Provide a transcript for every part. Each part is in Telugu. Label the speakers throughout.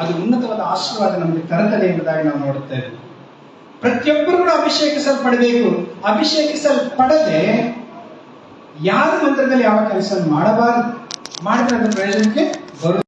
Speaker 1: ಅದು ಉನ್ನತವಾದ ಆಶೀರ್ವಾದ ನಮಗೆ ತರುತ್ತದೆ ಎಂಬುದಾಗಿ ನಾವು ನೋಡುತ್ತೇವೆ. ಪ್ರತಿಯೊಬ್ಬರು ಕೂಡ ಅಭಿಷೇಕಿಸಲ್ಪಡಬೇಕು. ಅಭಿಷೇಕಿಸಲ್ಪಡದೆ ಯಾರ ಮಂತ್ರದಲ್ಲಿ ಯಾವ ಕೆಲಸವನ್ನು ಮಾಡಬಾರದು. ಮಾಡಿದ್ರೆ ಅದರ ಪ್ರಯೋಜನಕ್ಕೆ ಬರುವುದಿಲ್ಲ.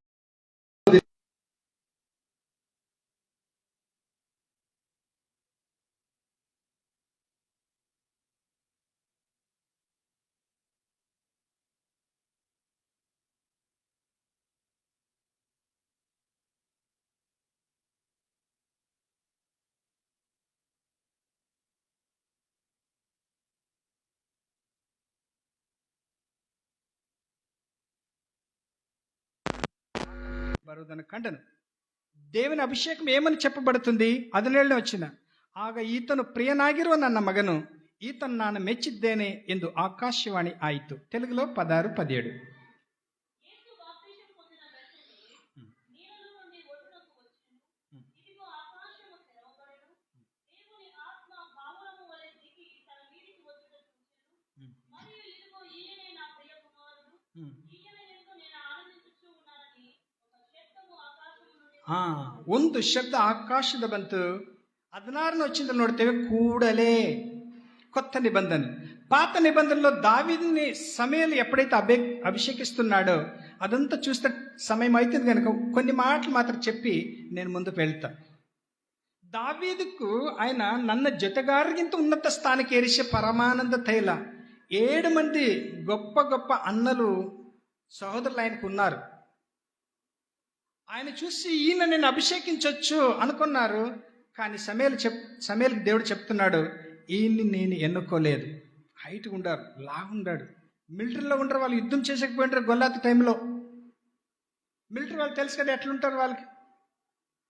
Speaker 1: బరువుదన కండను దేవుని అభిషేకం ఏమని చెప్పబడుతుంది? 17ನೇ ವಚನ. ಆಗ ಈತನು ಪ್ರಿಯನಾಗಿರುವ ನನ್ನ ಮಗನು, ಈತನು ನಾನು ಮೆಚ್ಚಿದ್ದೇನೆ ಎಂದು ಆಕಾಶವಾಣಿ ಆಯಿತು. తెలుగులో 16, 17. ಒಂದು ಶಬ್ದ ಆಕಾಶದ ಬಂತು. 16ನೇ ವಚನದಲ್ಲಿ ನೋಡ್ತೇವೆ, కూడలే. కొత్త నిబంధన. పాత నిబంధనలో దావీదుని సమయలు ఎప్పుడైతే అభిషేకిస్తున్నాడో అదంతా చూస్తే సమయం అవుతుంది కనుక కొన్ని మాటలు మాత్రం చెప్పి నేను ముందుకు వెళ్తా. దావీదుకు ఆయన ನನ್ನ ಜೊತೆಗಾರರಿಗಿಂತ ఉన్నత స్థానికి ఏరిసే పరమానంద తైల 7 మంది గొప్ప గొప్ప అన్నలు సహోదరులు ఆయనకు ఉన్నారు. ఆయన చూసి ఈయన నేను అభిషేకించవచ్చు అనుకున్నారు. కానీ సమయలకు దేవుడు చెప్తున్నాడు, ఈయన్ని నేను ఎన్నుకోలేదు. హైట్గా ఉండారు, లాగుండాడు. మిలిటరీలో ఉంటారు వాళ్ళు, యుద్ధం చేసేకపోయింటారు. గొల్లాతి టైంలో మిలిటరీ వాళ్ళు తెలుసు కదా ఎట్లుంటారు. వాళ్ళకి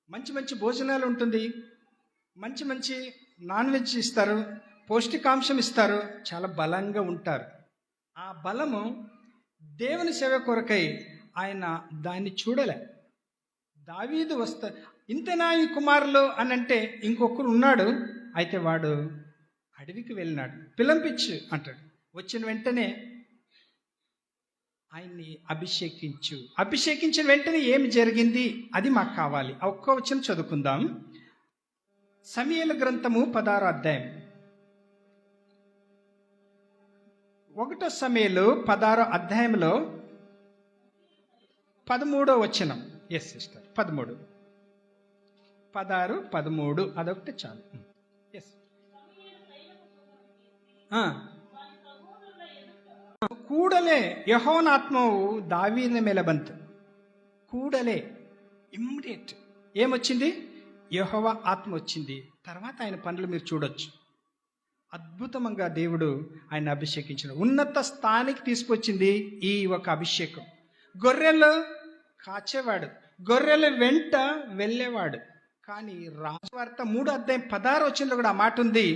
Speaker 1: మంచి మంచి భోజనాలు ఉంటుంది, మంచి మంచి నాన్ వెజ్ ఇస్తారు, పౌష్టికాంశం ఇస్తారు, చాలా బలంగా ఉంటారు. ఆ బలము దేవుని సేవ కొరకై ఆయన దాన్ని చూడలే. దావీదు ఇంతేనా ఈ కుమారులు అని అంటే ఇంకొకరు ఉన్నాడు. అయితే వాడు అడవికి వెళ్ళినాడు, పిలంపించు అంటాడు. వచ్చిన వెంటనే ఆయన్ని అభిషేకించిన వెంటనే ఏమి జరిగింది అది మాకు కావాలి. ఒక్క వచనం చదువుకుందాం. సమూయేలు గ్రంథము 16వ అధ్యాయం. 1 సమూయేలు 16వ అధ్యాయంలో 13వ వచనం. ఎస్ సిస్టర్, 13, 16, 13 అదొకటి చాలు. ఎస్. ಕೂಡಲೇ ಯೆಹೋವನ ಆತ್ಮವು దావీదుని ಮೇಲೆ ಬಂತು. కూడలే, ఇమ్మీడియట్ ఏమొచ్చింది? యెహోవా ఆత్మ వచ్చింది. తర్వాత ఆయన పనులు మీరు చూడొచ్చు. అద్భుతంగా దేవుడు ఆయన అభిషేకించిన ఉన్నత స్థానికి తీసుకొచ్చింది ఈ ఒక అభిషేకం. గొర్రెలు కాచేవాడు, గొర్రెల వెంట వెళ్ళేవాడు. కానీ రాజవార్త 3వ అధ్యాయం 16వ వచనంలో కూడా ఆ మాట ఉంది.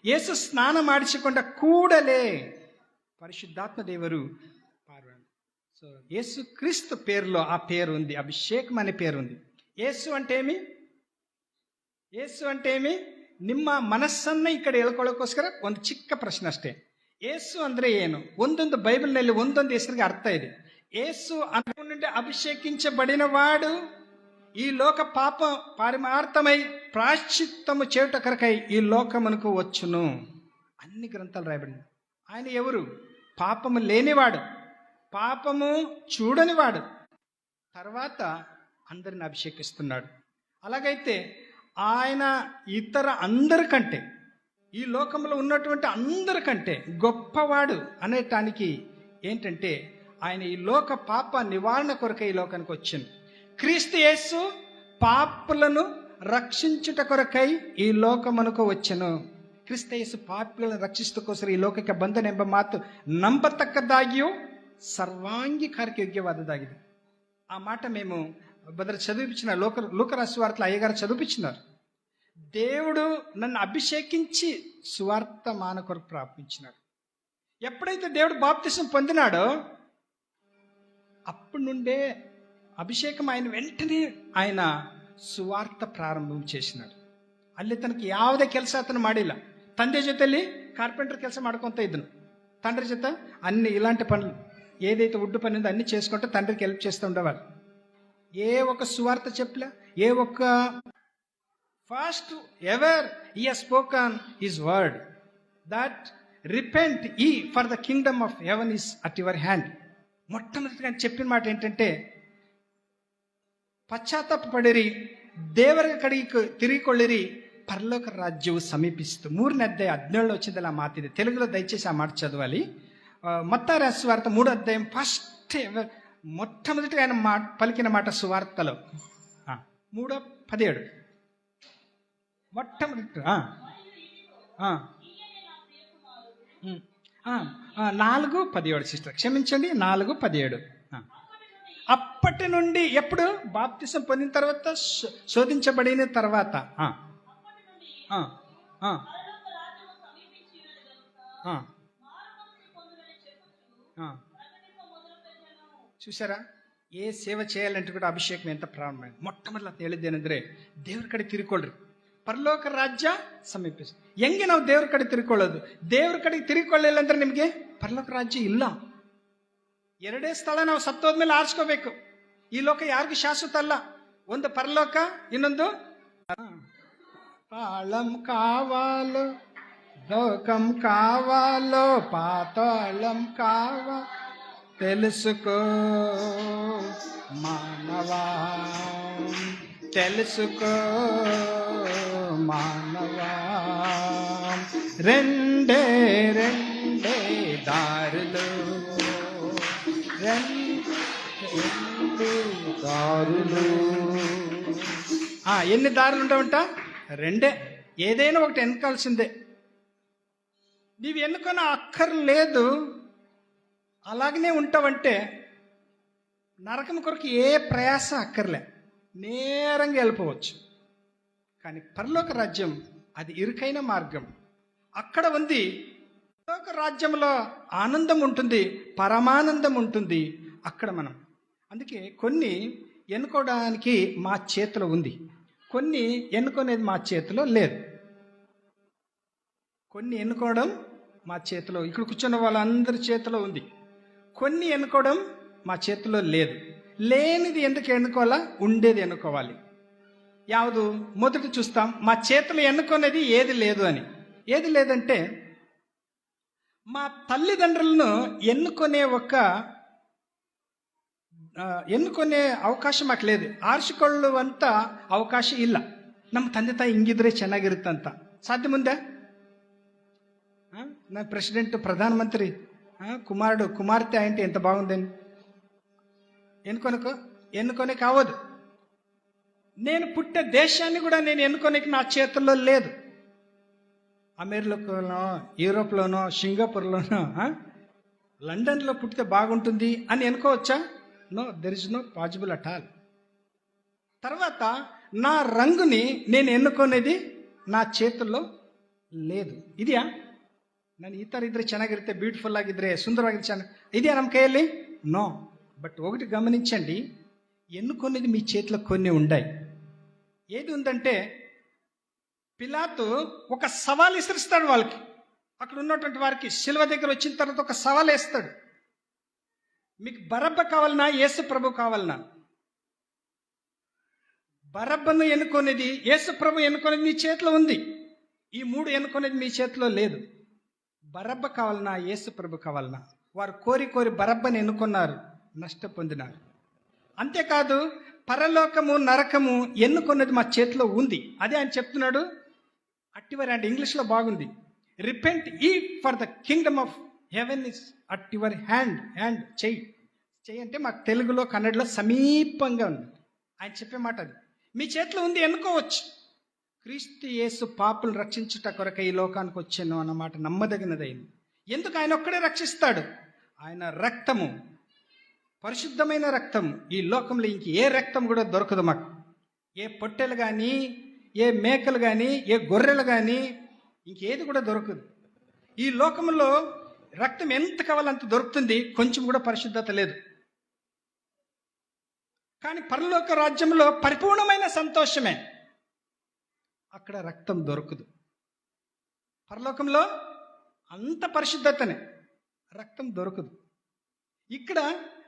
Speaker 1: యేసు స్నానం ಮಾಡಿಸಿಕೊಂಡ ಕೂಡಲೇ పరిశుద్ధాత్మ దేవుడు పార్వాడు. సో యేసు క్రీస్తు పేరులో ఆ పేరు ఉంది, అభిషేకం అనే పేరు ఉంది. యేసు అంటే ఏమి? ನಿಮ್ಮ ಮನಸ್ಸನ್ನ ಈ ಕಡೆ ಹೇಳ್ಕೊಳ್ಳೋಕ್ಕೋಸ್ಕರ ಒಂದು ಚಿಕ್ಕ ಪ್ರಶ್ನೆ ಅಷ್ಟೇ. ಏಸು ಅಂದ್ರೆ ಏನು? ಒಂದೊಂದು ಬೈಬಲ್ನಲ್ಲಿ ಒಂದೊಂದು ಹೆಸರಿಗೆ ಅರ್ಥ ಇದೆ. ఏసు అను నుండి అభిషేకించబడినవాడు ఈ లోక పాప పారిమార్థమై ప్రాశ్చిత్తము చేయుట కొరకై ఈ లోకమునకు వచ్చును. అన్ని గ్రంథాలు రాయబడింది. ఆయన ఎవరు? పాపము లేనివాడు, పాపము చూడనివాడు. తర్వాత అందరిని అభిషేకిస్తున్నాడు. అలాగైతే ఆయన ఇతర అందరికంటే, ఈ లోకంలో ఉన్నటువంటి అందరికంటే గొప్పవాడు అనేటానికి ఏంటంటే ఆయన ఈ లోక పాప నివారణ కొరకై ఈ లోకానికి వచ్చింది. క్రీస్తు యేసు పాపులను రక్షించుట కొరకై ಈ ಲೋಕಮನಕು వచ్చెను. ಕ್ರಿಸ್ತ ಯೇಸು ಪಾಪಿಗಳನ್ನು ರಕ್ಷಿಸುವುದಕ್ಕೋಸ್ಕರ ಈ ಲೋಕಕ್ಕೆ ಬಂದನೆಂಬ ಮಾತು ನಂಬತಕ್ಕದ್ದಾಗಿಯೂ ಸರ್ವಾಂಗೀಕಾರಕ್ಕೆ ಯೋಗ್ಯವಾದದ್ದಾಗಿದೆ. ఆ మాట మేము బదర్ చదివించిన లూకా సువార్తలో అయ్యగారు చదివించినారు. దేవుడు నన్ను అభిషేకించి సువార్త మాన కొరకు ప్రాపించినాడు. ఎప్పుడైతే దేవుడు బాప్తిసం పొందినాడో అప్పటి నుండే ಅಭಿಷೇಕಂ ఆయన వెంటనే ఆయన ಸುವಾರ್ಥ ಪ್ರಾರಂಭ చేసినాడు. ಅಲ್ಲಿ ತನಕ ಯಾವುದೇ ಕೆಲಸ ಆತನು ಮಾಡಿಲ್ಲ. ತಂದೆ ಜೊತೆಲಿ ಕಾರ್ಪೆಂಟರ್ ಕೆಲಸ ಮಾಡ್ಕೊಂತ ಇದ್ದನು. తండ్రి చేత అన్ని ఇలాంటి పనులు ఏదైతే ఉడ్డు పని ఉందో అన్ని చేసుకుంటూ తండ్రికి హెల్ప్ చేస్తూ ఉండేవారు. ఏ ఒక్క సువార్త చెప్పలే, ఏ ఒక్క first ever he has spoken his word that repent ye for the kingdom of heaven is at your hand. మొట్టమొదటిగా ఆయన చెప్పిన మాట ఏంటంటే, పశ్చాత్తాపపడిరి, ದೇವರ ಕಡೆಗೆ ತಿರುಗಿಕೊಳ್ಳಿರಿ, పరలోక రాజ్యವು సమీపిస్తూ. 3ನೇ అధ్యాయం 17లో వచ్చింది ఆ మాట. ఇది తెలుగులో దయచేసి ఆ మాట చదవాలి. మత్తయి రాసిన సువార్త 3వ అధ్యాయం ఫస్ట్ మొట్టమొదటిగా ఆయన పలికిన మాట సువార్తలో 3:17 మొట్టమొదటి 4:17 సిస్టర్ క్షమించండి, 4:17. అప్పటి నుండి, ఎప్పుడు బాప్తిసం పొందిన తర్వాత, శోధించబడిన తర్వాత, చూసారా, ఏ సేవ చేయాలంటే కూడా ಅಭಿಷೇಕ ఎంత ಪ್ರಾರಂಭ. ಮೊಟ್ಟಮೊದಲು ಹೇಳಿದ್ದೇನೆಂದ್ರೆ ದೇವ್ರ ಕಡೆ ತಿರುಗಿಕೊಳ್ಳ್ರಿ, ಪರಲೋಕ ರಾಜ್ಯ ಸಮೀಪಿಸಿ. ಹೆಂಗೆ ನಾವು ದೇವ್ರ ಕಡೆ ತಿರುಗಿಕೊಳ್ಳೋದು? ದೇವ್ರ ಕಡೆಗೆ ತಿರುಗಿಕೊಳ್ಳಿಲ್ಲ ಅಂದ್ರೆ ನಿಮಗೆ ಪರಲೋಕ ರಾಜ್ಯ ಇಲ್ಲ. 2 ಸ್ಥಳ ನಾವು ಸತ್ತೋದ್ಮೇಲೆ ಆರಿಸ್ಕೋಬೇಕು. ಈ ಲೋಕ ಯಾರಿಗೂ ಶಾಶ್ವತ ಅಲ್ಲ. ಒಂದು ಪರಲೋಕ, ಇನ್ನೊಂದು పాళం కావాలో, లోకం కావాలో, పాతాళం కావాలో తెలుసుకో మానవా, తెలుసుకో మానవా. రెండే రెండే దారులు, దారులు. ఎన్ని దారులు ఉంటావంట? 2. ఏదైనా ఒకటి ఎన్నుకోవాల్సిందే. నీవు ఎన్నుకొని అక్కర్లేదు, అలాగనే ఉంటావంటే నరకం కొరకు ఏ ప్రయాస అక్కర్లే, నేరంగా వెళ్ళిపోవచ్చు. కానీ పరలోక రాజ్యం అది ఇరుకైన మార్గం. అక్కడ ఉంది. పరలోక రాజ్యంలో ఆనందం ఉంటుంది, పరమానందం ఉంటుంది. అక్కడ మనం అందుకే కొన్ని ఎన్నుకోవడానికి మా చేతిలో ఉంది, కొన్ని ఎన్నుకునేది మా చేతిలో లేదు. కొన్ని ఎన్నుకోవడం మా చేతిలో, ఇక్కడ కూర్చున్న వాళ్ళందరి చేతిలో ఉంది. కొన్ని ఎన్నుకోవడం మా చేతిలో లేదు. లేనిది ఎందుకు ఎన్నుకోవాలా? ఉండేది ఎన్నుకోవాలి. యాವುದು? మొదట చూస్తాం, మా చేతిలో ఎన్నుకునేది ఏది లేదు అని. ఏది లేదంటే, మా తల్లిదండ్రులను ఎన్నుకునే ಅವಕಾಶ ಮಾಕ್ ಲೇದು, ಆರಿಸಿಕೊಳ್ಳುವಂಥ ಅವಕಾಶ ಇಲ್ಲ. ನಮ್ಮ ತಂದೆ ತಾಯಿ ಹಿಂಗಿದ್ರೆ ಚೆನ್ನಾಗಿರುತ್ತಂತ ಸಾಧ್ಯ ಮುಂದೆ? నా ప్రెసిడెంట్, ప్రధానమంత్రి కుమారుడు కుమార్తె అంటే ఎంత బాగుందని ఎన్నుకొనే కావదు. నేను పుట్టే దేశాన్ని కూడా నేను ఎన్నుకోనికి నా చేతుల్లో లేదు. అమెరికాలోనో, యూరోప్లోనో, సింగపూర్లోనో, లండన్లో పుట్టితే బాగుంటుంది అని ఎన్నుకోవచ్చా? No, there is no possible at all. తర్వాత నా రంగుని నేను ఎన్నుకునేది నా చేతుల్లో లేదు. ಇದೆಯಾ? ನಾನು ಈ ಥರ ಇದ್ರೆ ಚೆನ್ನಾಗಿರುತ್ತೆ, ಬ್ಯೂಟಿಫುಲ್ ಆಗಿದ್ರೆ, సుందరವಾಗಿದ್ರೆ ಚೆನ್ನಾಗಿ ಇದೆಯా ನಮ್ಮ కైಯಲ್ಲಿ? నో. బట్ ఒకటి గమనించండి, ఎన్నుకునేది మీ చేతిలో కొన్ని ఉన్నాయి. ఏది ఉందంటే, పిలాతు ఒక సవాల్ ఇస్తాడు వాళ్ళకి, అక్కడ ఉన్నటువంటి వారికి. శిలువ దగ్గర వచ్చిన తర్వాత ఒక సవాల్ వేస్తాడు, మీకు బరబ్బ కావాలన్నా, యేసు ప్రభు కావాలన్నా? బరబ్బను ఎన్నుకునేది, యేసు ప్రభు ఎన్నుకునేది మీ చేతిలో ఉంది. ఈ 3 ఎన్నుకునేది మీ చేతిలో లేదు. బరబ్బ కావాలన్నా, యేసు ప్రభు కావాలన్నా? వారు కోరి బరబ్బని ఎన్నుకున్నారు, నష్ట పొందినారు. అంతేకాదు, పరలోకము నరకము ఎన్నుకున్నది మా చేతిలో ఉంది. అదే ఆయన చెప్తున్నాడు. అట్టివర్ అండ్ ఇంగ్లీష్లో బాగుంది, రిపెంట్ ఈ for the Kingdom of haven is at your hand. చెయ్యి అంటే మాకు తెలుగులో, కన్నడలో సమీపంగా ఉంది. ఆయన చెప్పే మాట అది. మీ చేతిలో ఉంది, ఎన్నుకోవచ్చు. క్రీస్తు యేసు పాపులను రక్షించుట కొరకు ఈ లోకానికి వచ్చాను అన్నమాట నమ్మదగినదైంది. ఎందుకు? ఆయన ఒక్కడే రక్షిస్తాడు. ఆయన రక్తము పరిశుద్ధమైన రక్తం. ఈ లోకంలో ఇంక ఏ రక్తం కూడా దొరకదు మాకు. ఏ పొట్టెలు కానీ, ఏ మేకలు కానీ, ఏ గొర్రెలు కానీ, ఇంకేది కూడా దొరకదు. ఈ లోకంలో రక్తం ఎంత కావాలంత దొరుకుతుంది, కొంచెం కూడా పరిశుద్ధత లేదు. కానీ పరలోక రాజ్యంలో పరిపూర్ణమైన సంతోషమే. అక్కడ రక్తం దొరకదు. పరలోకంలో అంత పరిశుద్ధతనే, రక్తం దొరకదు. ఇక్కడ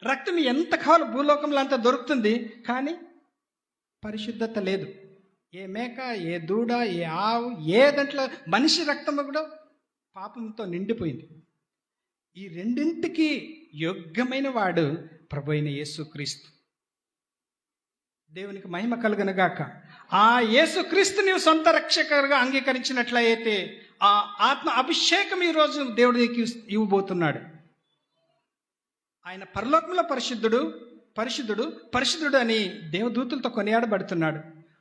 Speaker 1: రక్తం ఎంత కావాలి భూలోకంలో అంత దొరుకుతుంది, కానీ పరిశుద్ధత లేదు. ఏ మేక, ఏ దూడ, ఏ ఆవు, ఏ దాంట్లో మనిషి రక్తం కూడా పాపంతో నిండిపోయింది. ఈ రెండింటికి యోగ్యమైన వాడు ప్రభు అయిన యేసుక్రీస్తు. దేవునికి మహిమ కలుగునుగాక. ఆ యేసుక్రీస్తు నీవు సొంత రక్షకుడిగా అంగీకరించినట్లయితే ఆ ఆత్మ అభిషేకం ఈరోజు దేవుడు నీకు ఇవ్వబోతున్నాడు. ఆయన పరలోకంలో పరిశుద్ధుడు, పరిశుద్ధుడు, పరిశుద్ధుడు అని దేవదూతులతో కొనియాడబడుతున్నాడు.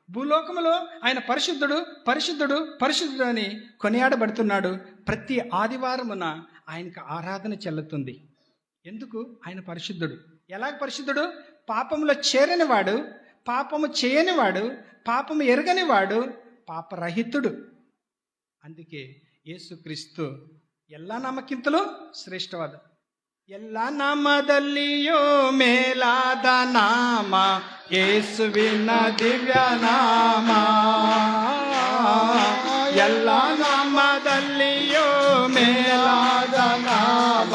Speaker 1: భూలోకంలో ఆయన పరిశుద్ధుడు, పరిశుద్ధుడు, పరిశుద్ధుడు అని కొనియాడబడుతున్నాడు. ప్రతి ఆదివారమున ఆయనకు ఆరాధన చెల్లుతుంది. ఎందుకు? ఆయన పరిశుద్ధుడు. ఎలాగ పరిశుద్ధుడు? పాపములో చేరనివాడు, పాపము చేయనివాడు, పాపము ఎరగనివాడు, పాపరహితుడు. అందుకే యేసుక్రీస్తు ಎಲ್ಲ ನಾಮಕ್ಕಿಂತಲೂ ಶ್ರೇಷ್ಠವಾದ, ಎಲ್ಲ ನಾಮದಲ್ಲಿಯೂ ಮೇಲಾದ ನಾಮ ಯೇಸುವಿನ ದಿವ್ಯ ನಾಮ. ಎಲ್ಲ ನಾಮದಲ್ಲಿಯೂ ಮೇಲಾದ ನಾಮ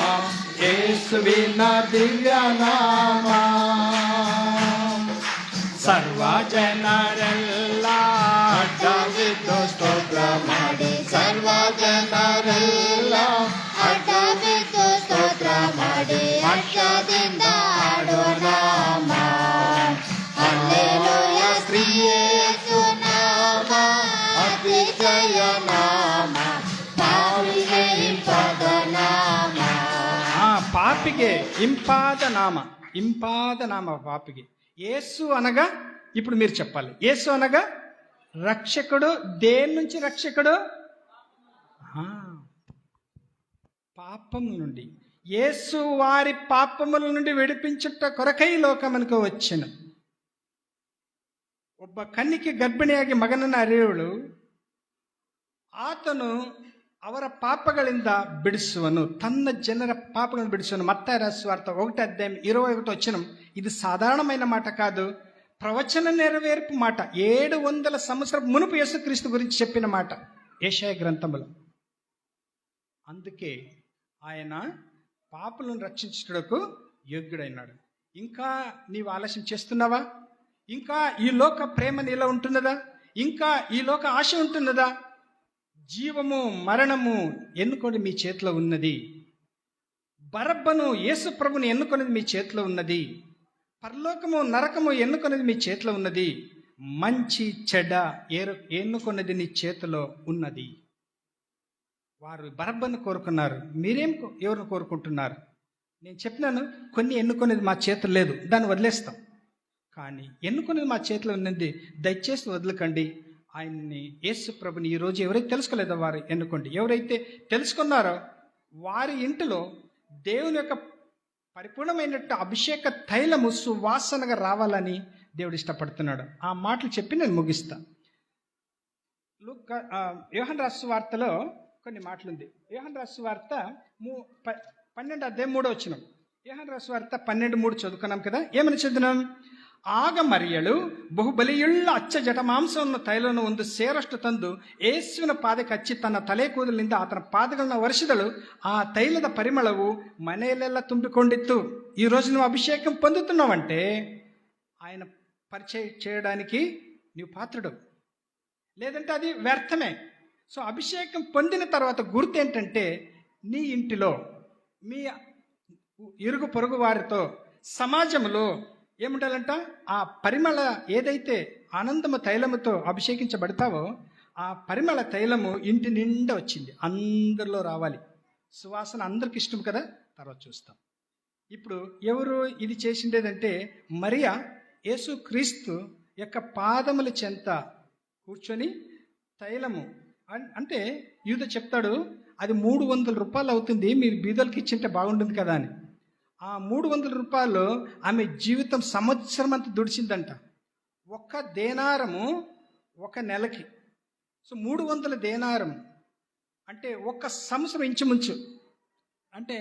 Speaker 1: ಯೇಸುವಿನ ದಿವ್ಯ ನಾಮ. ಸರ್ವ ಜನರೆಲ್ಲ ಅಡ್ಡಬಿದ್ದು ಸ್ತೋತ್ರ ಮಾಡಿ, ಸರ್ವ ಜನರೆಲ್ಲ
Speaker 2: ಅಡ್ಡಬಿದ್ದು ಸ್ತೋತ್ರ ಮಾಡಿ, ಹರ್ಷದಿಂದ ಹಾಡೋ ನಾಮ ಹಲ್ಲೆಲೂಯ. ಶ್ರೀ ಯೇಸು ನಾಮ ಅತಿ ಜಯ ನಾಮ, ಪಾಪಿಗೆ ಇಂಪಾದ ನಾಮ.
Speaker 1: పాపిಗೆ ఇంపాద నామ, ఇంపాద నామ పాపిಗೆ. యేసు అనగా ఇప్పుడు మీరు చెప్పాలి. యేసు అనగా రక్షకుడు. దేని నుంచి రక్షకుడు? పాపము నుండి. యేసు వారి పాపముల నుండి విడిపించుట కొరకై ಲೋಕಮನಕ್ಕೆ వచ్చెನು. ಒಬ್ಬ ಕನ್ನಿಕೆ ಗರ್ಭಿಣಿಯಾಗಿ ಮಗನನ್ನು ಹರಿಯುವಳು, ಆತನು ಅವರ ಪಾಪಗಳಿಂದ ಬಿಡಿಸುವನು, ತನ್ನ ಜನರ పాపಗಳನ್ನು బిడిసువను. మత్తయి రాసిన సువార్త 1:21. ఇది సాధారణమైన మాట కాదు, ప్రవచన నెరవేర్పు మాట. 700 సంవత్సరం మునుపు యేసుక్రీస్తు గురించి చెప్పిన మాట యెషయా గ్రంథములో. అందుకే ఆయన పాపులను రక్షించుటకు యోగ్యుడైనాడు. ఇంకా నీవు ఆలస్యం చేస్తున్నావా? ఇంకా ఈ లోక ప్రేమ నీలో ఉంటున్నదా? ఇంకా ఈ లోక ఆశ ఉంటున్నదా? జీవము మరణము ఎన్నుకొని మీ చేతిలో ఉన్నది. బరబ్బను యేసు ప్రభుని ఎన్నుకొనేది మీ చేతిలో ఉన్నది. పరలోకము నరకము ఎన్నుకొనేది మీ చేతిలో ఉన్నది. మంచి చెడ్డ ఎన్నుకొనేది నీ చేతిలో ఉన్నది. వారు బరబ్బను కోరుకున్నారు, మీరేం ఎవరిని కోరుకుంటున్నారు? నేను చెప్పినాను, కొన్ని ఎన్నుకునేది మా చేతిలో లేదు, దాన్ని వదిలేస్తాం. కానీ ఎన్నుకునేది మా చేతిలో ఉన్నది, దయచేసి వదలకండి. ఆయన్ని యేసు ప్రభుని ఈరోజు ఎవరైతే తెలుసుకోలేదో వారు ఎన్నుకోండి. ఎవరైతే తెలుసుకున్నారో వారి ఇంటిలో దేవుని యొక్క పరిపూర్ణమైనట్టు అభిషేక తైలము సువాసనగా రావాలని దేవుడు ఇష్టపడుతున్నాడు. ఆ మాటలు చెప్పి నేను ముగిస్తా. యోహాను రాసిన సువార్తలో కొన్ని మాటలు ఉంది. యోహాను రాసిన సువార్త 12:3. యోహాను రాసిన సువార్త 12:3 చదువుకున్నాం కదా. ఏమని చదివినాం? ಆಗ ಮರಿಯಳು ಬಹುಬಲಿಯುಳ್ಳ ಅಚ್ಚ ಜಟಮಾಂಸವನ್ನು ತೈಲವನ್ನು ಒಂದು ಸೇರಷ್ಟು ತಂದು ಯೇಸುವಿನ ಪಾದಕ್ಕೆ ಹಚ್ಚಿ ತನ್ನ ತಲೆ ಕೂದಲಿನಿಂದ ಆತನ ಪಾದಗಳನ್ನ ಒರೆಸಿದಳು. ಆ ತೈಲದ ಪರಿಮಳವು ಮನೆಯಲ್ಲೆಲ್ಲ ತುಂಬಿಕೊಂಡಿತ್ತು. ఈరోజు నువ్వు అభిషేకం పొందుతున్నావంటే ఆయన పరిచయం చేయడానికి నీవు పాత్రుడు, లేదంటే అది వ్యర్థమే. సో అభిషేకం పొందిన తర్వాత గుర్తు ఏంటంటే, నీ ఇంటిలో, మీ ఇరుగు పొరుగు వారితో, సమాజంలో ఏముండాలంట? ఆ పరిమళ ఏదైతే ఆనందము తైలముతో అభిషేకించబడతావో ఆ పరిమళ తైలము ఇంటి నిండా వచ్చింది, అందరిలో రావాలి. సువాసన అందరికి ఇష్టం కదా, తర్వాత చూస్తాం. ఇప్పుడు ఎవరు ఇది చేసిండేదంటే, మరియా యేసు క్రీస్తు యొక్క పాదముల చెంత కూర్చొని తైలము అంటే యూద చెప్తాడు, అది 300 రూపాయలు అవుతుంది, మీరు బీదలకు ఇచ్చింటే బాగుంటుంది కదా అని. ఆ 300 రూపాయలు ఆమె జీవితం సంవత్సరం అంతా దుడిచిందంట. ఒక్క దేనారము ఒక నెలకి. సో 300 దేనారం అంటే ఒక్క సంవత్సరం ఇంచుమించు. అంటే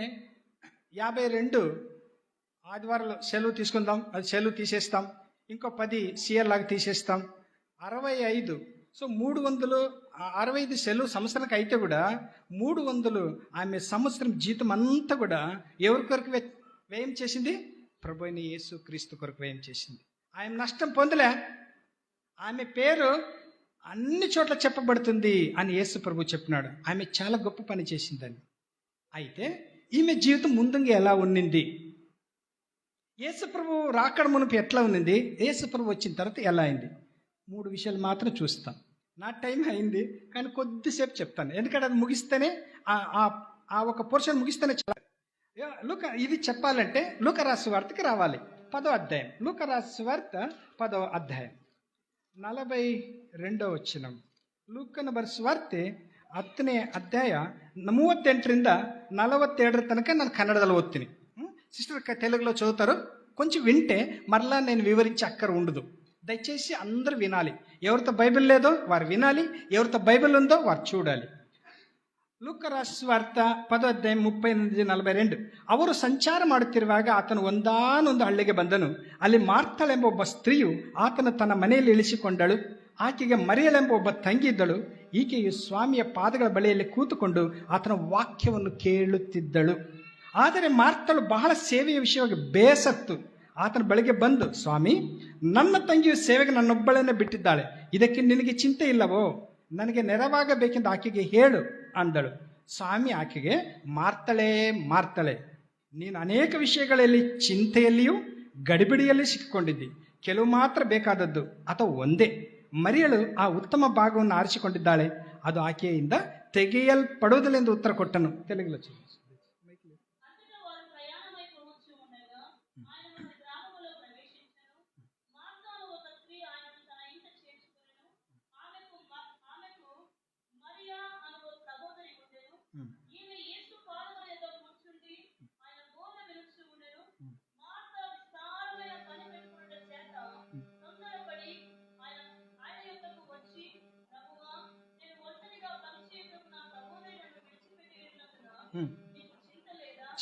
Speaker 1: 52 ఆదివారాలు సెలవు తీసుకుందాం, అది సెలవు తీసేస్తాం. ఇంకో 10 సిఆర్ లాగా తీసేస్తాం, 65. సో 365 సెలవు సంవత్సరానికి అయితే కూడా 300 ఆమె సంవత్సరం జీతం అంతా కూడా ఎవరికొరకు వ్యయం చేసింది? ప్రభు అయిన యేసు క్రీస్తు కొరకు వ్యయం చేసింది. ఆయన నష్టం పొందలే. ఆమె పేరు అన్ని చోట్ల చెప్పబడుతుంది అని యేసు ప్రభు చెప్పినాడు. ఆమె చాలా గొప్ప పని చేసిందని. అయితే ఈమె జీవితం ముందుగా ఎలా ఉన్నింది? యేసు ప్రభు రాకడ మునుపు ఎట్లా ఉన్నింది? యేసు ప్రభు వచ్చిన తర్వాత ఎలా అయింది? 3 విషయాలు మాత్రం చూస్తాం. నా టైం అయింది కానీ కొద్దిసేపు చెప్తాను, ఎందుకంటే అది ముగిస్తేనే ఆ ఒక పోర్షన్ ముగిస్తేనే చాలా. ఇది చెప్పాలంటే లూకా రాసిన వార్తకి రావాలి. 10వ అధ్యాయం, లూకా రాసిన వార్త 10వ ಅಧ್ಯಾಯ 42వ ವಚನ. ಲೂಕನ ಬರೆಸುವ ವಾರ್ತೆ 10ನೇ ಅಧ್ಯಾಯ 38ರಿಂದ 47 ತನಕ ನಾನು ಕನ್ನಡದಲ್ಲಿ ಓದ್ತೀನಿ. సిస్టర్ తెలుగులో చదువుతారు. కొంచెం వింటే మరలా నేను వివరించి అక్కర ఉండదు. దయచేసి అందరూ వినాలి. ఎవరితో బైబిల్ లేదో వారు వినాలి, ఎవరితో బైబిల్ ఉందో వారు చూడాలి. ಲೂಕ ರಾಸಿದ ವಾರ್ತ 10వ ಅಧ್ಯಾಯ 38-42. ಅವರು ಸಂಚಾರ ಮಾಡುತ್ತಿರುವಾಗ ಆತನು ಒಂದಾನೊಂದು ಹಳ್ಳಿಗೆ ಬಂದನು. ಅಲ್ಲಿ ಮಾರ್ತಳೆಂಬ ಒಬ್ಬ ಸ್ತ್ರೀಯು ಆತನ ತನ್ನ ಮನೆಯಲ್ಲಿ ಇಳಿಸಿಕೊಂಡಳು. ಆಕೆಗೆ ಮರಿಯಳೆಂಬ ಒಬ್ಬ ತಂಗಿ ಇದ್ದಳು. ಈಕೆಯು ಸ್ವಾಮಿಯ ಪಾದಗಳ ಬಳಿಯಲ್ಲಿ ಕೂತುಕೊಂಡು ಆತನ ವಾಕ್ಯವನ್ನು ಕೇಳುತ್ತಿದ್ದಳು. ಆದರೆ ಮಾರ್ತಳು ಬಹಳ ಸೇವೆಯ ವಿಷಯವಾಗಿ ಬೇಸತ್ತು. ಆತನ ಬಳಿಗೆ ಬಂದು, ಸ್ವಾಮಿ, ನನ್ನ ತಂಗಿಯು ಸೇವೆಗೆ ನನ್ನೊಬ್ಬಳನ್ನೇ ಬಿಟ್ಟಿದ್ದಾಳೆ. ಇದಕ್ಕೆ ನಿನಗೆ ಚಿಂತೆ ಇಲ್ಲವೋ? ನನಗೆ ನೆರವಾಗಬೇಕೆಂದು ಆಕೆಗೆ ಹೇಳು ಅಂದಳು. ಸ್ವಾಮಿ ಆಕೆಗೆ, ಮಾರ್ತಳೆ ಮಾರ್ತಳೆ, ನೀನು ಅನೇಕ ವಿಷಯಗಳಲ್ಲಿ ಚಿಂತೆಯಲ್ಲಿಯೂ ಗಡಿಬಿಡಿಯಲ್ಲಿ ಸಿಕ್ಕಿಕೊಂಡಿದ್ದಿ. ಕೆಲವು ಮಾತ್ರ ಬೇಕಾದದ್ದು ಅಥವಾ ಒಂದೇ. ಮರಿಯಳು ಆ ಉತ್ತಮ ಭಾಗವನ್ನು ಆರಿಸಿಕೊಂಡಿದ್ದಾಳೆ, ಅದು ಆಕೆಯಿಂದ ತೆಗೆಯಲ್ಪಡುವುದಿಲ್ಲ ಎಂದು ಉತ್ತರ ಕೊಟ್ಟನು. తెలుగులో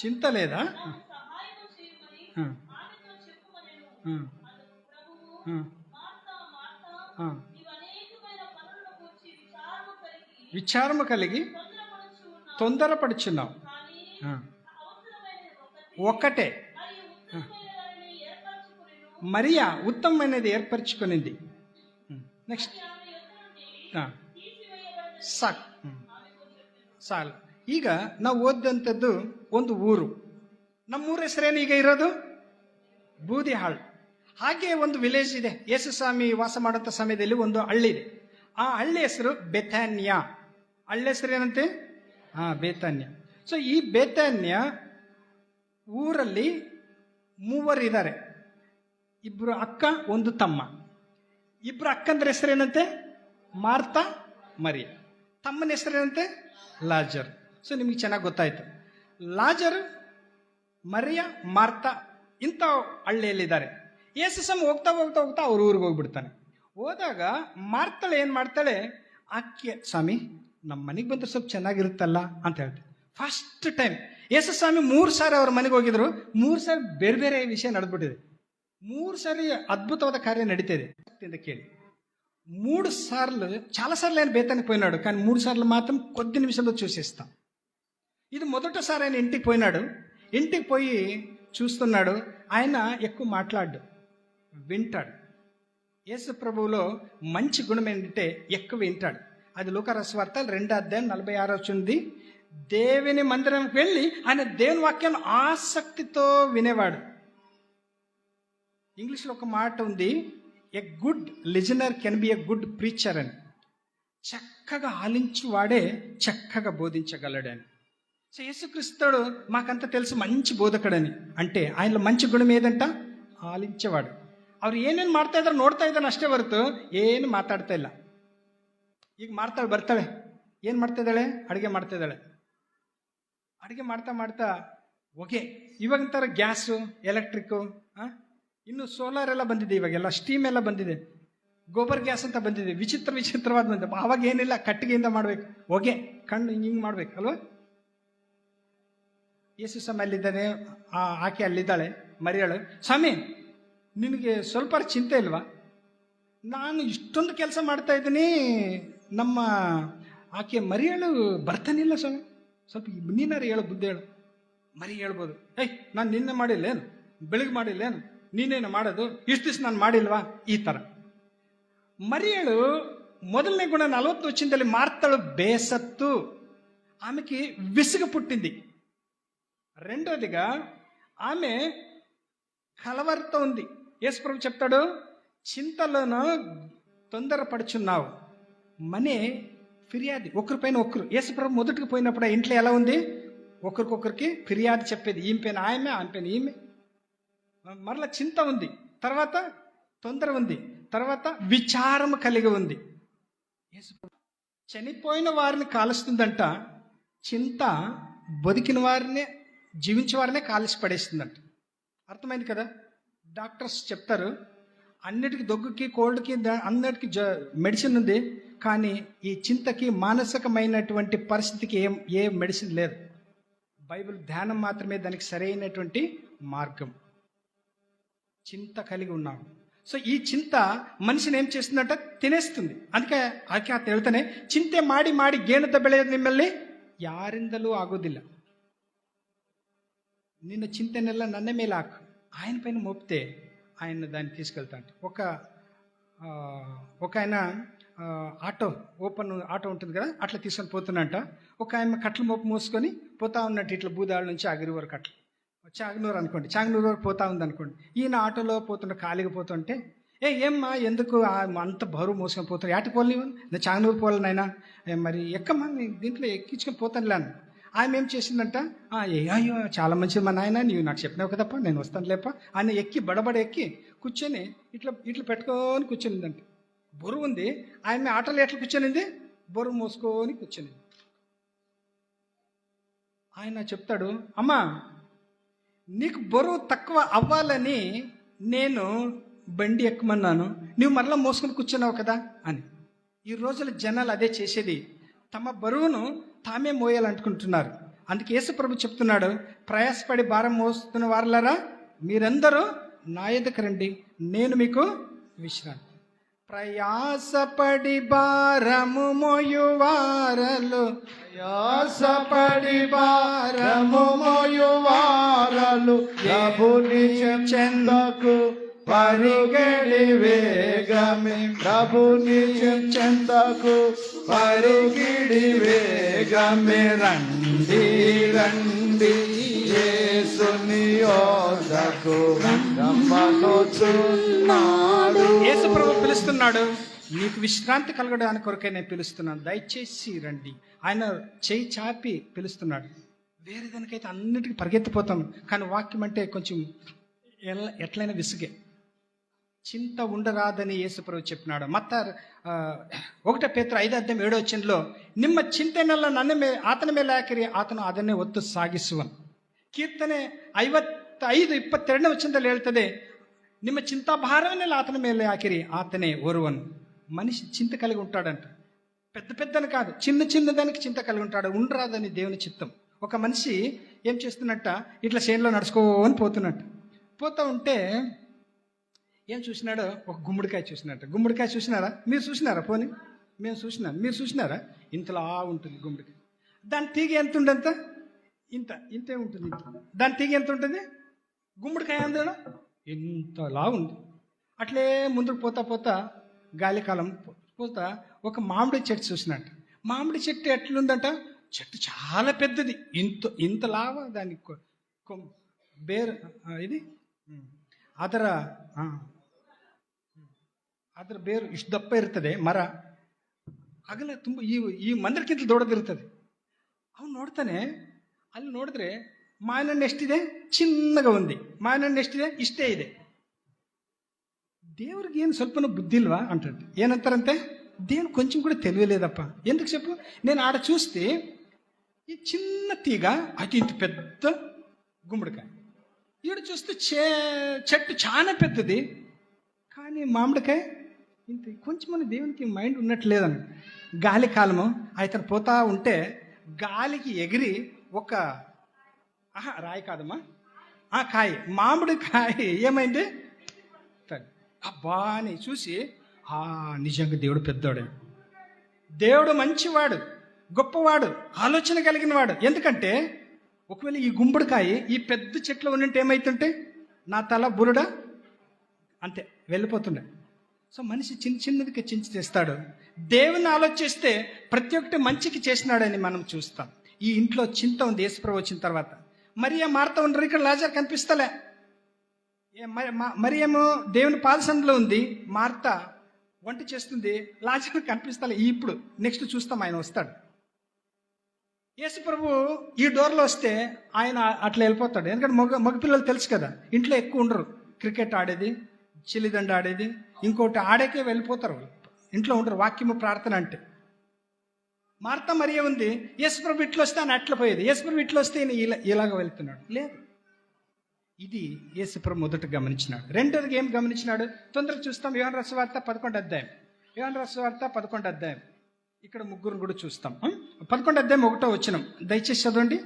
Speaker 1: చింత లేదా? విచారము కలిగి తొందరపడుచున్నావు. ఒక్కటే మరియా ఉత్తమమైనది ఏర్పరచుకునింది. నెక్స్ట్ ಸಾಲು. ಈಗ ನಾವು ಓದಿದಂಥದ್ದು ಒಂದು ಊರು. ನಮ್ಮೂರ ಹೆಸರೇನು ಈಗ ಇರೋದು? ಬೂದಿಹಾಳ್. ಹಾಗೆ ಒಂದು ವಿಲೇಜ್ ಇದೆ. ಯೇಸು ಸ್ವಾಮಿ ವಾಸ ಮಾಡುವಂಥ ಸಮಯದಲ್ಲಿ ಒಂದು ಹಳ್ಳಿ ಇದೆ. ಆ ಹಳ್ಳಿ ಹೆಸರು ಬೆಥಾನ್ಯ. ಹಳ್ಳಿ ಹೆಸರು ಏನಂತೆ? ಬೇತಾನ್ಯ. ಸೊ ಈ ಬೇತಾನ್ಯ ಊರಲ್ಲಿ 3 ಇದ್ದಾರೆ. 2 ಅಕ್ಕ, 1 ತಮ್ಮ. 2 ಅಕ್ಕಂದ್ರ ಹೆಸರೇನಂತೆ? ಮಾರ್ತಾ, ಮರಿಯ. ತಮ್ಮನ ಹೆಸರೇನಂತೆ? ಲಾಜರ್. ಸೊ ನಿಮಗೆ ಚೆನ್ನಾಗಿ ಗೊತ್ತಾಯ್ತು. ಲಾಜರ್, ಮರಿಯ, ಮಾರ್ತಾ ಇಂಥ ಹಳ್ಳಿಯಲ್ಲಿದ್ದಾರೆ. ಯೇಸು ಸ್ವಾಮಿ ಹೋಗ್ತಾ ಹೋಗ್ತಾ ಹೋಗ್ತಾ ಅವ್ರ ಊರಿಗೆ ಹೋಗ್ಬಿಡ್ತಾನೆ. ಹೋದಾಗ ಮಾರ್ತಾಳೆ ಏನು ಮಾಡ್ತಾಳೆ, ಆಕೆ, ಸ್ವಾಮಿ ನಮ್ಮ ಮನೆಗೆ ಬಂದ್ರೆ ಸ್ವಲ್ಪ ಚೆನ್ನಾಗಿರುತ್ತಲ್ಲ ಅಂತ ಹೇಳ್ತಾರೆ. ಫಸ್ಟ್ ಟೈಮ್ ಯೇಸು ಸ್ವಾಮಿ 3 ಸಾರಿ ಅವ್ರ ಮನೆಗೆ ಹೋಗಿದ್ರು. 3 ಸಾರಿ ಬೇರೆ ಬೇರೆ ವಿಷಯ ನಡೆದ್ಬಿಟ್ಟಿದೆ. 3 ಸಾರಿ అద్భుతವಾದ కార్యం నడితేది ಅಂತ కేಳಿ. 3 సార్లు, చాలా సార్లు ఆయన బేతానికి పోయినాడు, కానీ 3 సార్లు మాత్రం కొద్ది నిమిషంలో చూసేస్తాం. ఇది మొదటిసారి ఆయన ఇంటికి పోయినాడు. ఇంటికి పోయి చూస్తున్నాడు. ఆయన ఎక్కువ మాట్లాడు, వింటాడు. యేసు ప్రభువులో మంచి గుణం ఏంటంటే ఎక్కువ వింటాడు. అది లూకా రాసిన వార్త 2వ అధ్యాయం 46 వచ్చింది. దేవుని మందిరంకి వెళ్ళి ఆయన దేవుని వాక్యాన్ని ఆసక్తితో వినేవాడు. ఇంగ్లీష్లో ఒక మాట ఉంది, a good listener can be a good preacher అని. చక్కగా ఆలించువాడే చక్కగా బోధించగలడని. సో యేసుక్రీస్తుడు మాకంతా తెలుసు మంచి బోధకుడని. అంటే ఆయనలో మంచి గుణం ఏదంట? ಆಲಿಂಚವಾಡು. ಅವ್ರು ಏನೇನು ಮಾಡ್ತಾ ಇದ್ದಾರೆ ನೋಡ್ತಾ ಇದ್ದಾನೆ ಅಷ್ಟೇ ಹೊರತು ಏನು ಮಾತಾಡ್ತಾ ಇಲ್ಲ. ಈಗ ಮಾಡ್ತಾಳೆ, ಬರ್ತಾಳೆ, ಏನು ಮಾಡ್ತಾ ಇದ್ದಾಳೆ? ಅಡುಗೆ ಮಾಡ್ತಾ ಇದ್ದಾಳೆ. ಅಡುಗೆ ಮಾಡ್ತಾ ಮಾಡ್ತಾ ಹೊಗೆ. ಇವಾಗಂತಾರೆ ಗ್ಯಾಸು, ಎಲೆಕ್ಟ್ರಿಕ್ಕು, ಇನ್ನು ಸೋಲಾರ್ ಎಲ್ಲ ಬಂದಿದೆ, ಇವಾಗೆಲ್ಲ ಸ್ಟೀಮ್ ಎಲ್ಲ ಬಂದಿದೆ, ಗೋಬರ್ ಗ್ಯಾಸ್ ಅಂತ ಬಂದಿದೆ, ವಿಚಿತ್ರವಾದ ಬಂದಿದೆ. ಆವಾಗ ಏನಿಲ್ಲ, ಕಟ್ಟಿಗೆಯಿಂದ ಮಾಡಬೇಕು, ಹೊಗೆ, ಕಣ್ಣು ಹಿಂಗೆ ಮಾಡ್ಬೇಕು ಅಲ್ವಾ. ಯೇಸು ಸ್ವಾಮಿ ಅಲ್ಲಿದ್ದಾನೆ, ಆಕೆ ಅಲ್ಲಿದ್ದಾಳೆ, ಮರಿಯಳು. ಸ್ವಾಮಿ ನಿನಗೆ ಸ್ವಲ್ಪ ಚಿಂತೆ ಇಲ್ವಾ? ನಾನು ಇಷ್ಟೊಂದು ಕೆಲಸ ಮಾಡ್ತಾ ಇದ್ದೀನಿ, ನಮ್ಮ ಆಕೆ ಮರಿಯಳು ಬರ್ತಾನಿಲ್ಲ ಸ್ವಾಮಿ, ಸ್ವಲ್ಪ ನೀನಾರು ಹೇಳು, ಬುದ್ಧಿ ಹೇಳು. ಮರಿ ಹೇಳ್ಬೋದು, ನಾನು ನಿನ್ನೆ ಮಾಡಿಲ್ಲೇನು, ಬೆಳಿಗ್ಗೆ ಮಾಡಿಲ್ಲೇನು, ನೀನೇನು ಮಾಡೋದು, ಇಷ್ಟು ದಿವಸ ನಾನು ಮಾಡಿಲ್ವಾ, ಈ ಥರ. మరియಳು మొదలనే గుణ 40 వచ్చింದಲ್ಲಿ మార్తలు బేసత్తు, ఆమెకి విసుగు పుట్టింది. రెండోదిగా ఆమె కలవరతో ఉంది. యేసుప్రభు చెప్తాడు, చింతలోనూ తొందరపడుచున్నావు. మనే ఫిర్యాది ఒకరిపైన ఒకరు. యేసుప్రభు మొదటికి పోయినప్పుడు ఆ ఇంట్లో ఎలా ఉంది, ఒకరికొకరికి ఫిర్యాదు చెప్పేది, ఈమె పైన ఆమె, ఆమె పైన ఈమె. మరలా చింత ఉంది, తర్వాత తొందర ఉంది, తర్వాత విచారము కలిగి ఉంది. చనిపోయిన వారిని కాలుస్తుందంట, చింత బతికిన వారినే, జీవించే వారినే కాల్చి పడేస్తుందంట. అర్థమైంది కదా. డాక్టర్స్ చెప్తారు అన్నిటికీ, దగ్గుకి, కోల్డ్కి, అన్నిటికీ మెడిసిన్ ఉంది, కానీ ఈ చింతకి మానసికమైనటువంటి పరిస్థితికి ఏ మెడిసిన్ లేదు. బైబిల్ ధ్యానం మాత్రమే దానికి సరైనటువంటి మార్గం. చింత కలిగి ఉన్నాము. సో ఈ చింత మనిషిని ఏం చేస్తుందంట, తినేస్తుంది. అందుకే ಆಕೆ ಹೇಳ್ತಾನೆ, ಚಿಂತೆ ಮಾಡಿ ಮಾಡಿ ಗೇಣುತ್ತ ಬೆಳೆಯೋದು ನಿಮ್ಮಲ್ಲಿ ಯಾರಿಂದಲೂ ಆಗೋದಿಲ್ಲ. నిన్న చింతನೆಲ್ಲ ನನ್ನ ಮೇಲೆ ಹಾಕು, ఆయన పైన మోపితే ఆయన దాన్ని తీసుకెళ్తాంట. ఒక ఆయన ఆటో ఉంటుంది కదా, అట్లా తీసుకొని పోతున్నట్ట. ఒక ఆయన కట్టలు మోపు మోసుకొని పోతా ఉన్నట్టు, ఇట్లా బూదాళ్ళ నుంచి అగిరి వరకు, అట్లా చాగనూరు అనుకోండి, చాగనూరు వరకు పోతా ఉంది అనుకోండి. ఈయన ఆటోలో పోతుంటే, ఖాళీగా పోతుంటే, ఏమ్మా ఎందుకు అంత బరువు మోసుకొని పోతాను, యాటికి పోవాలి, నేను చాగనూరు పోవాలనైనా, మరి ఎక్కమ్మా దీంట్లో ఎక్కించుకొని పోతానులేను. ఆమె ఏం చేసిందంట, అయ్యో చాలా మంచిది మా నాయన, నీవు నాకు చెప్పినావు కదప్ప, నేను వస్తాను లేప. ఆయన ఎక్కి బడబడ ఎక్కి కూర్చొని ఇట్లా పెట్టుకొని కూర్చొనిందంట. బరువు ఉంది. ఆమె ఆటోలో ఎట్లా కూర్చొనింది, బరువు మోసుకొని కూర్చొనింది. ఆయన చెప్తాడు, అమ్మా నీకు బరువు తక్కువ అవ్వాలని నేను బండి ఎక్కమన్నాను, నువ్వు మరలా మోసుకొని కూర్చున్నావు కదా అని. ఈ రోజుల జనాలు అదే చేసేది, తమ బరువును తామే మోయాలనుకుంటున్నారు. అందుకే యేసుప్రభు చెప్తున్నాడు, ప్రయాసపడి భారం మోస్తున్న వారులారా మీరందరూ నా యొద్దకు రండి, నేను మీకు విశ్రాంతి. ప్రయాసపడి భారము మోయువారలు,
Speaker 2: ప్రయాసపడి భారము మోయువారలు ప్రభుని చెంతకు పరుగెడి వేగమే, ప్రభుని చెంతకు పరుగిడి వేగమే, రండి రండి యేసుని యొద్దకు రమ్మనుచున్నాడు.
Speaker 1: యేసుప్రభు పిలుస్తున్నాడు, నీకు విశ్రాంతి కలగడానికి కొరకే నేను పిలుస్తున్నాను, దయచేసి రండి. ఆయన చేయి చాపి పిలుస్తున్నాడు. వేరే దానికైతే అన్నిటికీ పరిగెత్తిపోతాం, కానీ వాక్యం అంటే కొంచెం ఎట్లయినా విసుగే. చింత ఉండరాదని యేసుప్రభు చెప్పినాడు. 1 ಪೇತ್ರ 5:7 ನಿಮ್ಮ ಚಿಂತೆನೆಲ್ಲ ಆತನ ಮೇಲೆ ಹಾಕಿರಿ, ಆತನು ಅದನ್ನೇ ಒತ್ತು ಸಾಗಿಸುವನು. ಕೀರ್ತನೆ 55:22 ಹೇಳ್ತದೆ, ನಿಮ್ಮ చింతాభారమనేలా ఆతన ಮೇಲೆ ಹಾಕಿರಿ, ఆతనే ఒరువను. మనిషి చింత కలిగి ఉంటాడంట. పెద్దని కాదు, చిన్న దానికి చింత కలిగి ఉంటాడు. ఉండరాదని దేవుని చిత్తం. ఒక మనిషి ఏం చేస్తున్నట్ట, ఇట్లా చేనులో నడుచుకోని పోతా ఉంటే ఏం చూసినాడు, ఒక గుమ్మడికాయ చూసినట్ట. గుమ్మడికాయ చూసినారా మీరు? చూసినారా? పోనీ మేము చూసినాం, మీరు చూసినారా? ఇంతలా ఉంటుంది గుమ్మడికాయ. దాని తీగ ఎంత ఉండంత, ఇంతే ఉంటుంది. దాని తీగ ఎంత ఉంటుంది? గుమ్మడికాయ అందడం ఇంతలా ఉంది. అట్లే ముందుకు పోతా గాలికాలం పోతా ఒక మామిడి చెట్టు చూసినట్టు. మామిడి చెట్టు ఎట్లుందంట, చెట్టు చాలా పెద్దది, ఇంతలాగా దాని ಬೇರು ఇది ಅದರ ಬೇರು ಇಷ್ಟು ದಪ್ಪ ಇರ್ತದೆ. ಮರ ಅಗಲ ತುಂಬ ಈ ಮಂದಿರಕ್ಕಿಂತ ದೊಡ್ಡದಿರ್ತದೆ. ಅವನು ನೋಡ್ತಾನೆ, ಅಲ್ಲಿ ನೋಡಿದ್ರೆ ಮಾವಿನಣ್ಣು ಎಷ್ಟಿದೆ, ಚಿನ್ನగా ఉంది. ಮಾವಿನಣ್ಣು ಎಷ್ಟಿದೆ, ಇಷ್ಟೇ ಇದೆ. దేవుడికి ಏನು ಸ್ವಲ್ಪನೂ బుద్ధి ఇల్వా అంటాడు. ఏనంటారంటే, దేవుడు కొంచెం కూడా తెలియలేదప్ప. ఎందుకు చెప్పు, నేను ఆడ చూస్తే ఈ చిన్న తీగ, అది ఇంత పెద్ద గుమ్మడికాయ. ఈడ చూస్తే చెట్టు చాలా పెద్దది, కానీ మామిడికాయ ఇంత. కొంచెం దేవునికి మైండ్ ఉన్నట్లేదని. గాలి కాలము అతను పోతా ఉంటే గాలికి ఎగిరి ఒక రాయి కాదమ్మా, కాయ, మామిడి కాయ ఏమైంది, అబ్బా అని చూసి, నిజంగా దేవుడు పెద్దవాడు, దేవుడు మంచివాడు, గొప్పవాడు, ఆలోచన కలిగిన వాడు. ఎందుకంటే ఒకవేళ ఈ గుంబడికాయ ఈ పెద్ద చెట్లు ఉన్నట్టు ఏమైతుంటే నా తల బురుడ అంతే వెళ్ళిపోతుండే. సో మనిషి చిన్న చిన్నదికి చించి చేస్తాడు. దేవుని ఆలోచిస్తే ప్రతి ఒక్కటి మంచికి చేసినాడని మనం చూస్తాం. ఈ ఇంట్లో చింత ఉంది యేసుప్రభు వచ్చిన తర్వాత. మరియ మార్త ఉండరు, ఇక్కడ లాజర్ కనిపిస్తలే. మరియేమో దేవుని పాదసంలో ఉంది, మార్త వంట చేస్తుంది, లాజర్ కనిపిస్తలే. ఇప్పుడు నెక్స్ట్ చూస్తాం, ఆయన వస్తాడు. యేసుప్రభు ఈ డోర్లో వస్తే ఆయన అట్లా వెళ్ళిపోతాడు. ఎందుకంటే మగపిల్లలు తెలుసు కదా, ఇంట్లో ఎక్కువ ఉండరు. క్రికెట్ ఆడేది, చిల్లిదండ ఆడేది, ఇంకోటి ఆడేకే వెళ్ళిపోతారు. ఇంట్లో ఉండరు వాక్యము ప్రార్థన అంటే. మార్త మరియ ఉంది, యేసుప్రభు ఇట్లా వస్తే ఆయన అట్లా పోయేది, యేసుప్రభు ఇట్లా వస్తే ఈయన ఇలాగ వెళ్తున్నాడు. లేదు, ఇది యేసుప్రభు మొదట గమనించినాడు. రెండోదిగా ఏం గమనించినాడు తొందరగా చూస్తాం. యోహాను రాసువార్త 11వ అధ్యాయం. యోహాను రాసువార్త 11వ అధ్యాయం. ఇక్కడ ముగ్గురు కూడా చూస్తాం. 11వ అధ్యాయం 1వ వచనం దయచేసి చదవండి.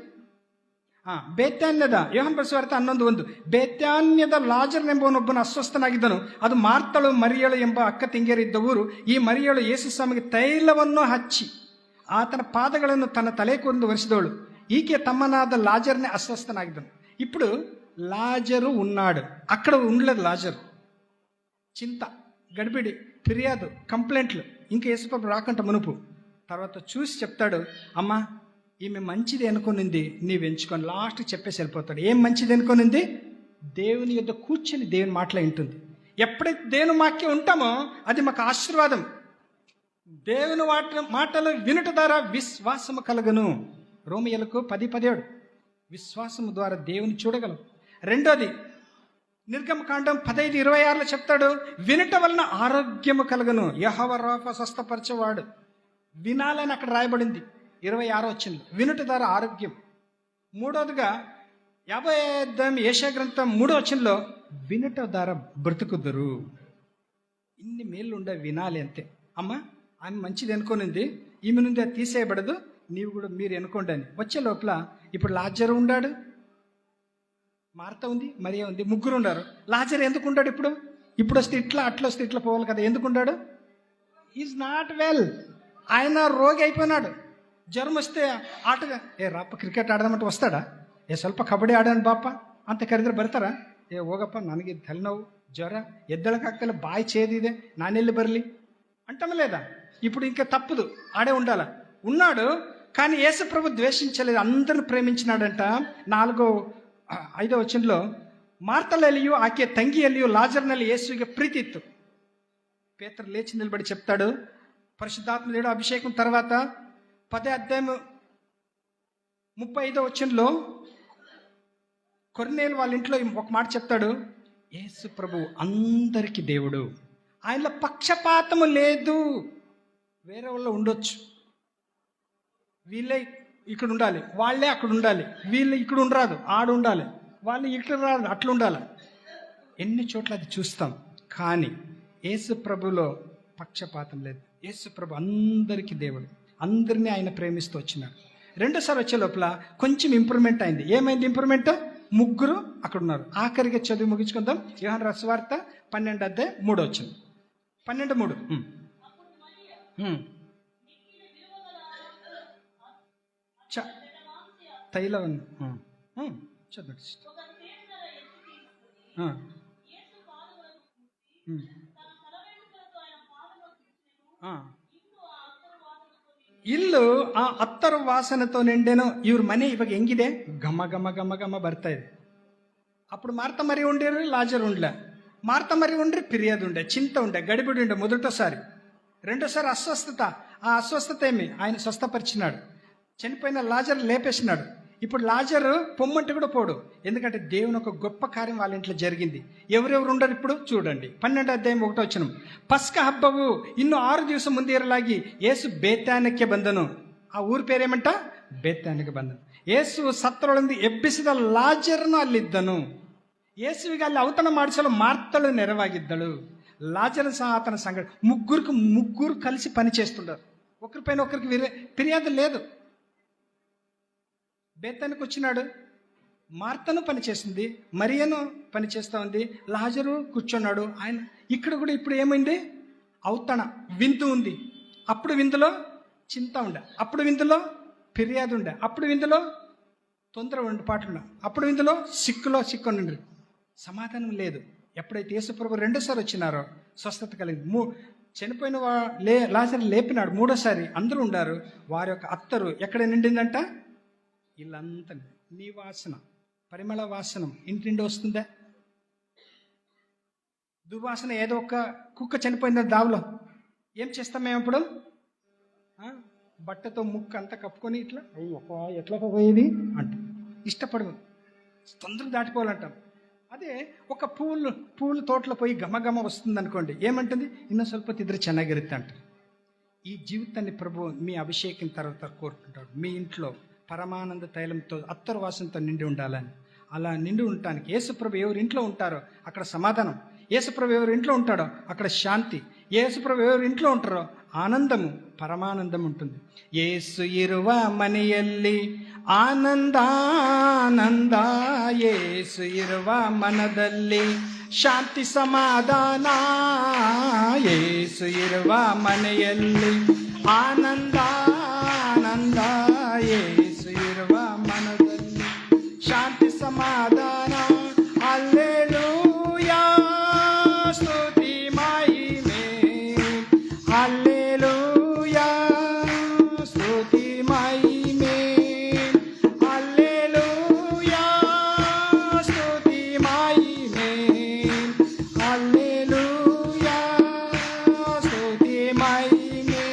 Speaker 1: ಬೇತ್ಯಾನ್ಯದ ಯೋಹಾನ ಬರೆಸುವಾರ್ತೆ 11:1 ಬೇತ್ಯಾನ್ಯದ ಲಾಜರನೆಂಬವನೊಬ್ಬನು ಅಸ್ವಸ್ಥನಾಗಿದ್ದನು. ಅದು ಮಾರ್ತಳು ಮರಿಯಳು ಎಂಬ ಅಕ್ಕ ತಂಗಿಯರಿದ್ದ ಊರು. ಈ ಮರಿಯಳು ಯೇಸು ಸ್ವಾಮಿಗೆ ತೈಲವನ್ನು ಹಚ್ಚಿ ಆತನ ಪಾದಗಳನ್ನು ತನ್ನ ತಲೆ ಕೊಂದು ಒರೆಸಿದವಳು. ಈಕೆ ತಮ್ಮನಾದ లాజర్నే అస్వస్థనాగిద్దను. ఇప్పుడు లాజరు ఉన్నాడు, అక్కడ ఉండలేదు లాజరు. చింత, గడిబిడి, ఫిర్యాదు, కంప్లైంట్లు, ఇంకా యేసుప్రభు రాకంట మునుపు. తర్వాత చూసి చెప్తాడు, అమ్మా ఈమె మంచిది అనుకునింది, నీవు ఎంచుకొని. లాస్ట్ చెప్పేసి వెళ్ళిపోతాడు. ఏం మంచిది అనుకునింది? దేవుని యొద్ద కూర్చొని దేవుని మాటలు వింటుంది. ఎప్పుడైతే దేవుని వాక్యం ఉంటామో అది మాకు ఆశీర్వాదం. దేవుని మాటలు వినుట ద్వారా విశ్వాసము కలుగును. రోమియోలకు 10:17 విశ్వాసము ద్వారా దేవుని చూడగలం. రెండోది నిర్గమకాండం 15:26 చెప్తాడు, వినుట వలన ఆరోగ్యము కలుగును. యెహోవా రాఫా స్వస్థపరచేవాడు. వినాలని అక్కడ రాయబడింది 26వ వచనంలో, వినుట ద్వారా ఆరోగ్యం. మూడోదిగా 50వ యెషయా గ్రంథం 3వ వచనంలో వినుట ద్వారా బ్రతుకుదురు. ఇన్ని మేళ్ళు ఉండే వినాలి అంతే. అమ్మ ఆమె మంచిది అనుకోనింది, ఈమె నుండి అది తీసేయబడదు, నీవు కూడా మీరు అనుకోండి అని. వచ్చే లోపల ఇప్పుడు లాజరు ఉన్నాడు, మార్త ఉంది, మరియ ఉంది, ముగ్గురు ఉన్నారు. లాజరు ఎందుకు ఉన్నాడు? ఇప్పుడు వస్తే ఇట్లా, అట్లా వస్తే ఇట్లా పోవాలి కదా. ఎందుకు ఉన్నాడు? Is not well. ఆయన రోగి అయిపోయినాడు. జ్వరం వస్తే ఆటగా రాప్ప ಕ್ರಿಕೆಟ್ ಆಡದಂತ వస్తాడా? ಸ್ವಲ್ಪ ಕಬಡ್ಡಿ ಆಡೋಣ ಬಾಪ ಅಂತ ಕರೆದ್ರೆ ಬರ್ತಾರಾ? ಹೋಗಪ್ಪ ನನಗೆ ತಲೆನೋವು ಜ್ವರ ఎద్దలకాకల బాయ్ చేదిదే నానెళ్ళి బర్లి అంటామా లేదా? ఇప్పుడు ఇంకా తప్పదు, ఆడే ఉండాల. ఉన్నాడు కానీ యేసుప్రభు ద్వేషించలేదు, అందరిని ప్రేమించినాడంట. 4-5వ వచనంలో మార్తలಲ್ಲಿಯೂ ಆಕೆ ತಂಗಿಯಲ್ಲಿಯೂ ಲಾಜರ್ನಲ್ಲಿ ಯೇಸುವಿಗೆ ಪ್ರೀತಿ ಇತ್ತು. పేతురు లేచి నిలబడి చెప్తాడు, పరిశుద్ధాత్మ దేవుడు అభిషేకం తర్వాత 10వ అధ్యాయం 35వ వచనంలో కొర్నేలు వాళ్ళ ఇంట్లో ఒక మాట చెప్తాడు, యేసు ప్రభు అందరికీ దేవుడు, ఆయనలో పక్షపాతము లేదు. వేరే వాళ్ళు ఉండొచ్చు, వీళ్ళే ఇక్కడ ఉండాలి, వాళ్ళే అక్కడ ఉండాలి, వీళ్ళు ఇక్కడ ఉండరాదు, ఆడు ఉండాలి, వాళ్ళు ఇక్కడ రాదు, అట్లా ఉండాలి. ఎన్ని చోట్ల అది చూస్తాం. కానీ యేసు ప్రభులో పక్షపాతం లేదు. యేసు ప్రభు అందరికీ దేవుడు, అందరినీ ఆయన ప్రేమిస్తూ వచ్చినాడు. రెండోసారి వచ్చే లోపల కొంచెం ఇంప్రూవ్మెంట్ అయింది. ఏమైంది ఇంప్రూవ్మెంట్? ముగ్గురు అక్కడ ఉన్నారు. ఆఖరిగా చదివి ముగించుకుందాం. యోహాను రాసిన సువార్త 12వ అధ్యాయం 3వ వచనం. 12:3 తైలం చదవండి. ಇಲ್ಲು ಆ ಅತ್ತರು ವಾಸನతో నిండెను. ಇವ್ರ ಮನೆ ಇವಾಗ ಹೆಂಗಿದೆ? ಘಮ ಘಮ ಘಮ ಘಮ ಬರ್ತಾ ಇದೆ. అప్పుడు మార్త మరి ఉండేరు, లాజర్ ఉండలే. మార్త మరి ఉండ్రి ఫిర్యాదు ఉండే, చింత ఉండే, గడిబిడి ఉండే మొదటిసారి. రెండోసారి అస్వస్థత. ఆ అస్వస్థత ఏమి? ఆయన స్వస్థపరిచినాడు. చనిపోయిన లాజర్ లేపేసినాడు. ఇప్పుడు లాజరు పొమ్మంటే కూడా పోడు, ఎందుకంటే దేవుని ఒక గొప్ప కార్యం వాళ్ళ ఇంట్లో జరిగింది. ఎవరెవరు ఉండరు ఇప్పుడు చూడండి. 12వ అధ్యాయం 1వ వచనం. పస్క ಹಬ್ಬವು ಇನ್ನು 6 ದಿವಸ ಮುಂದೆ ಇರಲಾಗಿ ಯೇಸು ಬೇತ್ಯಾನ್ಯಕ್ಕೆ ಬಂದನು. ಆ ಊರ పేరేమంట? ಬೇತ್ಯಾನ್ಯಕ್ಕೆ ಬಂದನು. ಯೇಸು ಸತ್ತರೊಳಗಿಂದ ಎಬ್ಬಿಸಿದ ಲಾಜರನು ಅಲ್ಲಿದ್ದನು. ಯೇಸುವಿಗೆ ಅಲ್ಲಿ ಔತಣ ಮಾಡಿಸಲು మార్తಳು ನೆರವಾಗಿದ್ದಳು. లాజరు సహా అతని సంగ ముగ్గురు కలిసి పని చేస్తుంటారు. ఒకరిపైన ఒకరికి ఫిర్యాదు లేదు. బేతానికి వచ్చినాడు, మార్తను పనిచేస్తుంది, మరియను పనిచేస్తూ ఉంది, లాజరు కూర్చున్నాడు. ఆయన ఇక్కడ కూడా ఇప్పుడు ఏమైంది? ఔతణ విందు ఉంది. అప్పుడు విందులో చింత ఉండే, అప్పుడు విందులో ఫిర్యాదు ఉండే, అప్పుడు విందులో తొందర ఉండి పాటలు. అప్పుడు ఇందులో సిక్కు నుండి సమాధానం లేదు. ఎప్పుడైతే యేసుప్రభు రెండోసారి వచ్చినారో స్వస్థత కలిగింది. చనిపోయిన లాజరు లేపినాడు మూడోసారి. అందరూ ఉండారు. వారి యొక్క అత్తరు ఎక్కడ నిండిందంట? ఇల్లంతా. నీ వాసన, పరిమళ వాసనం ఇంటిండి వస్తుందా? దుర్వాసన ఏదో ఒక కుక్క చనిపోయిందా దావులో, ఏం చేస్తాం మేము ఇప్పుడు? బట్టతో ముక్కు అంతా కప్పుకొని ఇట్లా ఎట్లా పోయేది అంట. ఇష్టపడదు, తొందరగా దాటిపోవాలంటాం. అదే ఒక పూల తోటలో పోయి గమగమ వస్తుంది అనుకోండి, ఏమంటుంది? ಇನ್ನೂ ಸ್ವಲ್ಪ తిద్దరు ಚೆನ್ನಾಗಿರುತ್ತೆ అంటారు. ఈ జీవితాన్ని ప్రభు మీ అభిషేకం తర్వాత కోరుకుంటాడు. మీ ఇంట్లో పరమానంద తైలంతో అత్తరు వాసనతో నిండి ఉండాలని. అలా నిండి ఉండటానికి యేసుప్రభు ఎవరి ఇంట్లో ఉంటారో అక్కడ సమాధానం, యేసుప్రభు ఎవరి ఇంట్లో ఉంటాడో అక్కడ శాంతి, యేసుప్రభు ఎవరి ఇంట్లో ఉంటారో ఆనందము, పరమానందం ఉంటుంది. యేసు ಇರುವ ಮನೆಯಲ್ಲಿ ಆನಂದ, యేసు ಇರುವ ಮನದಲ್ಲಿ ಶಾಂತಿ ಸಮಾಧಾನ, యేసు ಇರುವ ಮನೆಯಲ್ಲಿ ಆನಂದ, యేసు ಇರುವ ಮನದಲ್ಲಿ ಶಾಂತಿ ಸಮಾಧಾನ. ಹಲ್ಲೆಲೂಯಾ, ಸ್ತುತಿ ಮಹಿಮೆ, ಹಲ್ಲೆಲೂಯಾ, ಸ್ತುತಿ ಮಹಿಮೆ, ಹಲ್ಲೆಲೂಯಾ, ಸ್ತುತಿ ಮಹಿಮೆ, ಹಲ್ಲೆಲೂಯಾ, ಸ್ತುತಿ ಮಹಿಮೆ.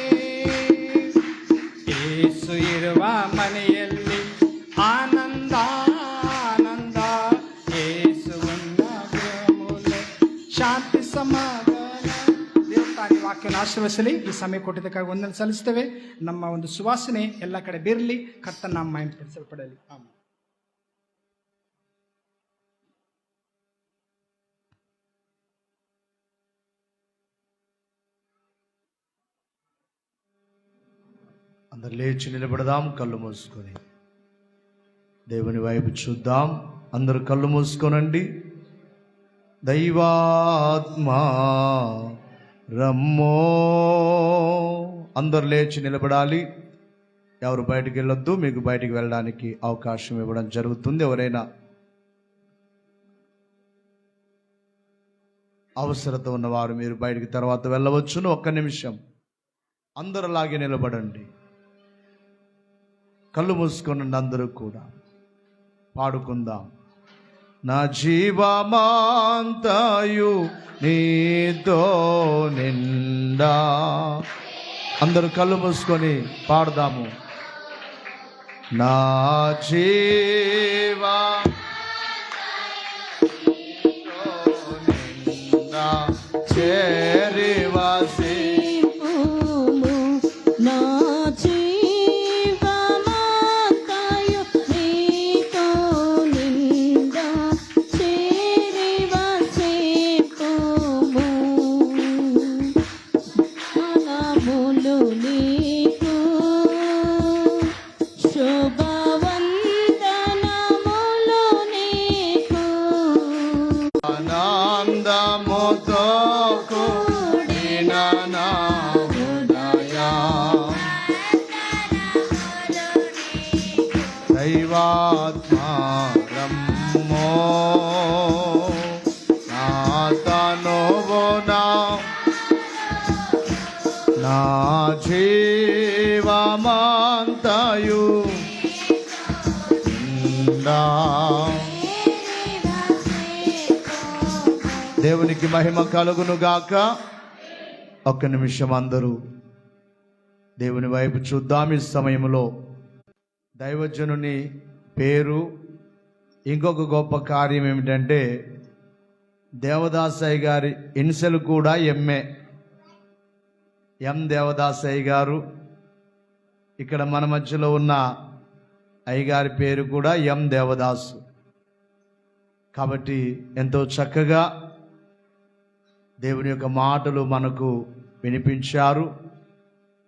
Speaker 1: యేసు ಇರುವ ಮನೆಯಲ್ಲಿ ಆನಂದ, యేసు ఉన్న గృహములో ಶಾಂತಿ ಸಮಾಧಾನ. ದೇವತಾನಿ ವಾಕ್ಯವನ್ನು ಆಶೀರ್ವದಿಸಲಿ. ಈ ಸಮಯ ಕೊಟ್ಟಿದ್ದಕ್ಕಾಗಿ ವಂದನೆ ಸಲ್ಲಿಸ್ತೇವೆ. ನಮ್ಮ ಒಂದು ಸುವಾಸನೆ ಎಲ್ಲ ಕಡೆ ಬೀರಲಿ. ಕರ್ತನ ನಾಮ ಮಹಿಮೆಪಡಿಸಲ್ಪಡಲಿ. ಆಮೆನ್.
Speaker 2: అందరు లేచి నిలబడదాం. కళ్ళు మూసుకొని దేవుని వైపు చూద్దాం. అందరు కళ్ళు మూసుకోనండి. దైవాత్మా రమ్మో. అందరు లేచి నిలబడాలి. ఎవరు బయటికి వెళ్ళొద్దు. మీకు బయటికి వెళ్ళడానికి అవకాశం ఇవ్వడం జరుగుతుంది. ఎవరైనా అవసరత ఉన్నవారు మీరు బయటికి తర్వాత వెళ్ళవచ్చును. ఒక్క నిమిషం అందరూ అలాగే నిలబడండి. కళ్ళు మూసుకోనండి. అందరూ కూడా పాడుకుందాం. నా జీవమాంతయు నీతో నిండా. అందరూ కళ్ళు మూసుకొని పాడదాము. నా జీవా నిండా చేరివాసి ఆనందముతో కూడిన నా హృదయం దైవాత్మా రమ్మో. నా తనువు నా జీవమంతయు నిండా. దేవునికి మహిమ కలుగును గాక. ఒక్క నిమిషం అందరూ దేవుని వైపు చూద్దాం. ఈ సమయంలో దైవజనుని పేరు, ఇంకొక గొప్ప కార్యం ఏమిటంటే దేవదాసయ్య గారి ఇన్సెల్ కూడా ఎంఏ. ఎం దేవదాసయ్య గారు. ఇక్కడ మన మధ్యలో ఉన్న అయ్యగారి పేరు కూడా ఎం దేవదాసు. కాబట్టి ఎంతో చక్కగా దేవుని యొక్క మాటలు మనకు వినిపించారు.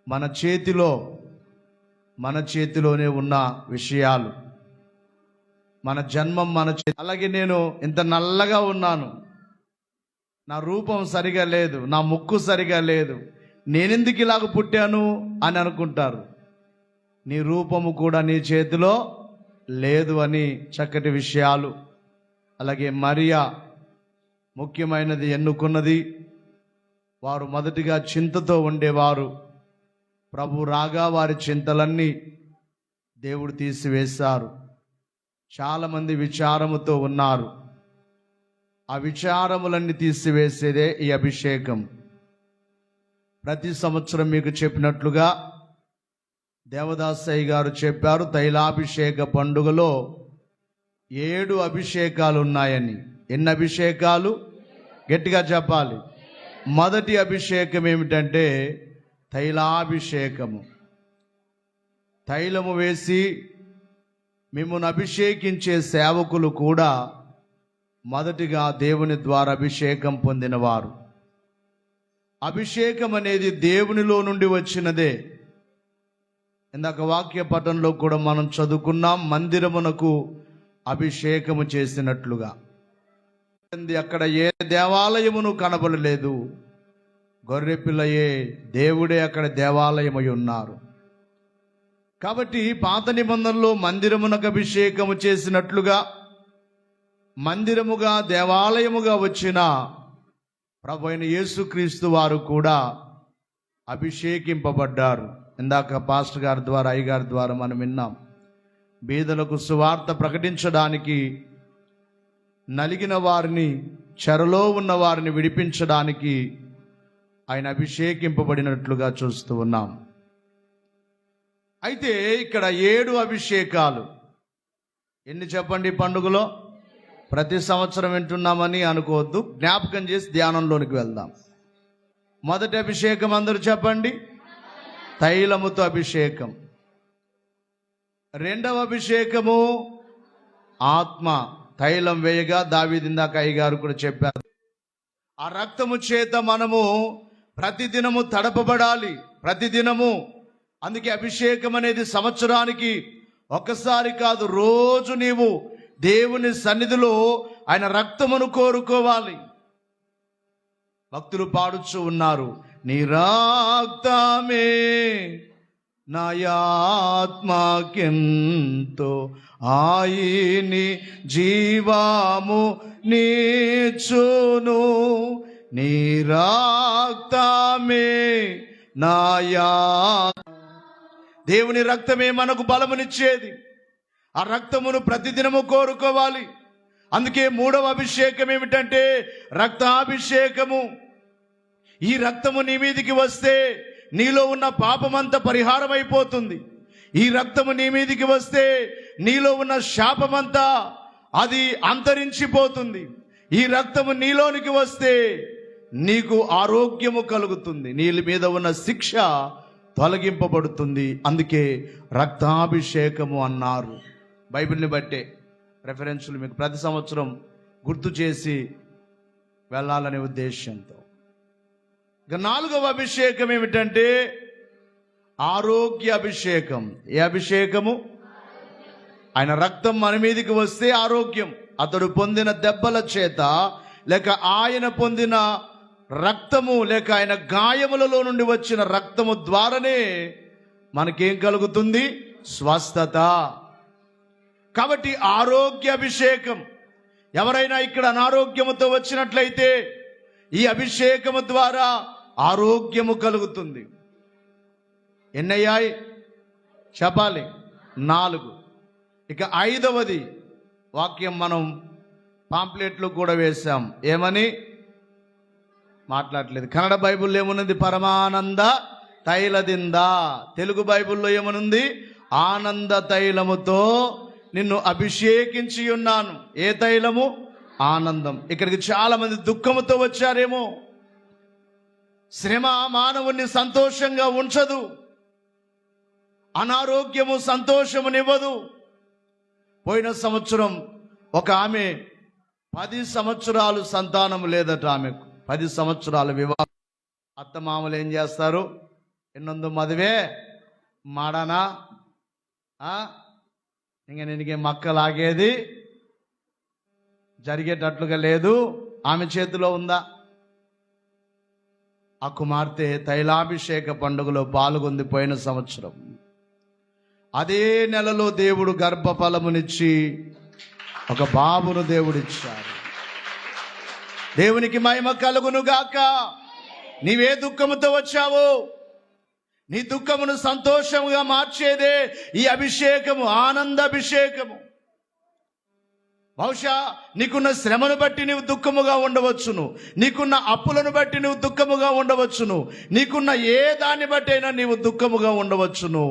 Speaker 2: మన చేతిలోనే ఉన్న విషయాలు, మన జన్మం మన అలాగే నేను ఇంత నల్లగా ఉన్నాను, నా రూపం సరిగా లేదు, నా ముక్కు సరిగా లేదు, నేనెందుకు ఇలాగ పుట్టాను అని అనుకుంటారు. నీ రూపము కూడా నీ చేతిలో లేదు అని చక్కటి విషయాలు, అలాగే మరియా ముఖ్యమైనది ఎన్నుకున్నది. వారు మొదటిగా చింతతో ఉండేవారు. ప్రభు రాగా వారి చింతలన్నీ దేవుడు తీసివేశారు. చాలామంది విచారముతో ఉన్నారు. ఆ విచారములన్నీ తీసివేసేదే ఈ అభిషేకం. ప్రతి సంవత్సరం మీకు చెప్పినట్లుగా దేవదాసయ్య గారు చెప్పారు, తైలాభిషేక పండుగలో 7 అభిషేకాలు ఉన్నాయని. ఎన్ని అభిషేకాలు? గట్టిగా చెప్పాలి. మొదటి అభిషేకం ఏమిటంటే తైలాభిషేకము. తైలము వేసి మిమ్మల్ని అభిషేకించే సేవకులు కూడా మొదటిగా దేవుని ద్వారా అభిషేకం పొందినవారు. అభిషేకం అనేది దేవునిలో నుండి వచ్చినదే. ఇందాక వాక్య పఠంలో కూడా మనం చదువుకున్నాం, మందిరమునకు అభిషేకము చేసినట్లుగా. అక్కడ ఏ దేవాలయమును కనబడలేదు, గొర్రెపిల్లయే దేవుడే అక్కడ దేవాలయమై ఉన్నారు. కాబట్టి పాత నిబంధనలో మందిరమునకు అభిషేకము చేసినట్లుగా మందిరముగా దేవాలయముగా వచ్చిన ప్రభువైన యేసుక్రీస్తు వారు కూడా అభిషేకింపబడ్డారు. ఇందాక పాస్టర్ గారి ద్వారా, అయ్యగారి ద్వారా మనం విన్నాం. బీదలకు సువార్త ప్రకటించడానికి, నలిగిన వారిని, చెరలో ఉన్న వారిని విడిపించడానికి ఆయన అభిషేకింపబడినట్లుగా చూస్తూ ఉన్నాం. అయితే ఇక్కడ 7 అభిషేకాలు. ఎన్ని చెప్పండి పండుగలో? ప్రతి సంవత్సరం వింటున్నామని అనుకోవద్దు, జ్ఞాపకం చేసి ధ్యానంలోనికి వెళ్దాం. మొదటి అభిషేకం అందరూ చెప్పండి, తైలముతో అభిషేకం. రెండవ అభిషేకము ఆత్మ. తైలం వేయగా దావీదు ఇందాక అయ్యగారు కూడా చెప్పారు, ఆ రక్తము చేత మనము ప్రతిదినము తడపబడాలి, ప్రతిదినము. అందుకే అభిషేకం అనేది సంవత్సరానికి ఒక్కసారి కాదు, రోజు నీవు దేవుని సన్నిధిలో ఆయన రక్తమును కోరుకోవాలి. భక్తులు పాడుచూ ఉన్నారు, నీ రక్తమే నా ఆత్మకెంతో ఆయిని జీవము నీచును, నీ రక్తమే నా దేవుని రక్తమే మనకు బలమునిచ్చేది. ఆ రక్తమును ప్రతిదినము కోరుకోవాలి. అందుకే 3వ అభిషేకం ఏమిటంటే రక్తాభిషేకము. ఈ రక్తము నీ మీదికి వస్తే నీలో ఉన్న పాపమంతా పరిహారం అయిపోతుంది. ఈ రక్తము నీ మీదికి వస్తే నీలో ఉన్న శాపమంతా అది అంతరించిపోతుంది. ఈ రక్తము నీలోనికి వస్తే నీకు ఆరోగ్యము కలుగుతుంది, నీ మీద ఉన్న శిక్ష తొలగింపబడుతుంది. అందుకే రక్తాభిషేకము అన్నారు. బైబిల్ని బట్టే రెఫరెన్సులు మీకు ప్రతి సంవత్సరం గుర్తు చేసి వెళ్ళాలనే ఉద్దేశంతో. ఇక 4వ అభిషేకం ఏమిటంటే ఆరోగ్య అభిషేకం. ఏ అభిషేకము? ఆయన రక్తం మన మీదికి వస్తే ఆరోగ్యం. అతడు పొందిన దెబ్బల చేత, లేక ఆయన పొందిన రక్తము, లేక ఆయన గాయములలో నుండి వచ్చిన రక్తము ద్వారానే మనకేం కలుగుతుంది? స్వస్థత. కాబట్టి ఆరోగ్య అభిషేకం. ఎవరైనా ఇక్కడ అనారోగ్యముతో వచ్చినట్లయితే ఈ అభిషేకము ద్వారా ఆరోగ్యము కలుగుతుంది. ఎన్నయ్యాయి చెప్పాలి? 4. ఇక 5వది వాక్యం మనం పాంప్లెట్లు కూడా వేశాం. ఏమని? మాట్లాడలేదు. కన్నడ బైబిల్లో ఏమనుంది? పరమానంద తైలదిందా. తెలుగు బైబిల్లో ఏమనుంది? ఆనంద తైలముతో నిన్ను అభిషేకించి ఉన్నాను. ఏ తైలము? ఆనందం. ఇక్కడికి చాలా మంది దుఃఖముతో వచ్చారేమో. శ్రమ మానవుణ్ణి సంతోషంగా ఉంచదు, అనారోగ్యము సంతోషమునివ్వదు. పోయిన సంవత్సరం ఒక ఆమె 10 సంవత్సరాలు సంతానం లేదట. ఆమెకు 10 సంవత్సరాల వివాహం. అత్తమామలు ఏం చేస్తారు? ఎన్నొందు మదివే మాడానా, ఇంక నినకే మక్కలాగేది జరిగేటట్లుగా లేదు. ఆమె చేతిలో ఉందా? ఆ కుమార్తె తైలాభిషేక పండుగలో పాల్గొంది పోయిన సంవత్సరం. అదే నెలలో దేవుడు గర్భఫలమునిచ్చి ఒక బాబును దేవుడిచ్చాడు. దేవునికి మహిమ కలుగును గాక. నీవే దుఃఖముతో వచ్చావో, నీ దుఃఖమును సంతోషముగా మార్చేదే ఈ అభిషేకము, ఆనంద అభిషేకము. బహుశా నీకున్న శ్రమను బట్టి నీవు దుఃఖముగా ఉండవచ్చును, నీకున్న అప్పులను బట్టి నువ్వు దుఃఖముగా ఉండవచ్చును, నీకున్న ఏ దాన్ని బట్టి అయినా నీవు దుఃఖముగా ఉండవచ్చును.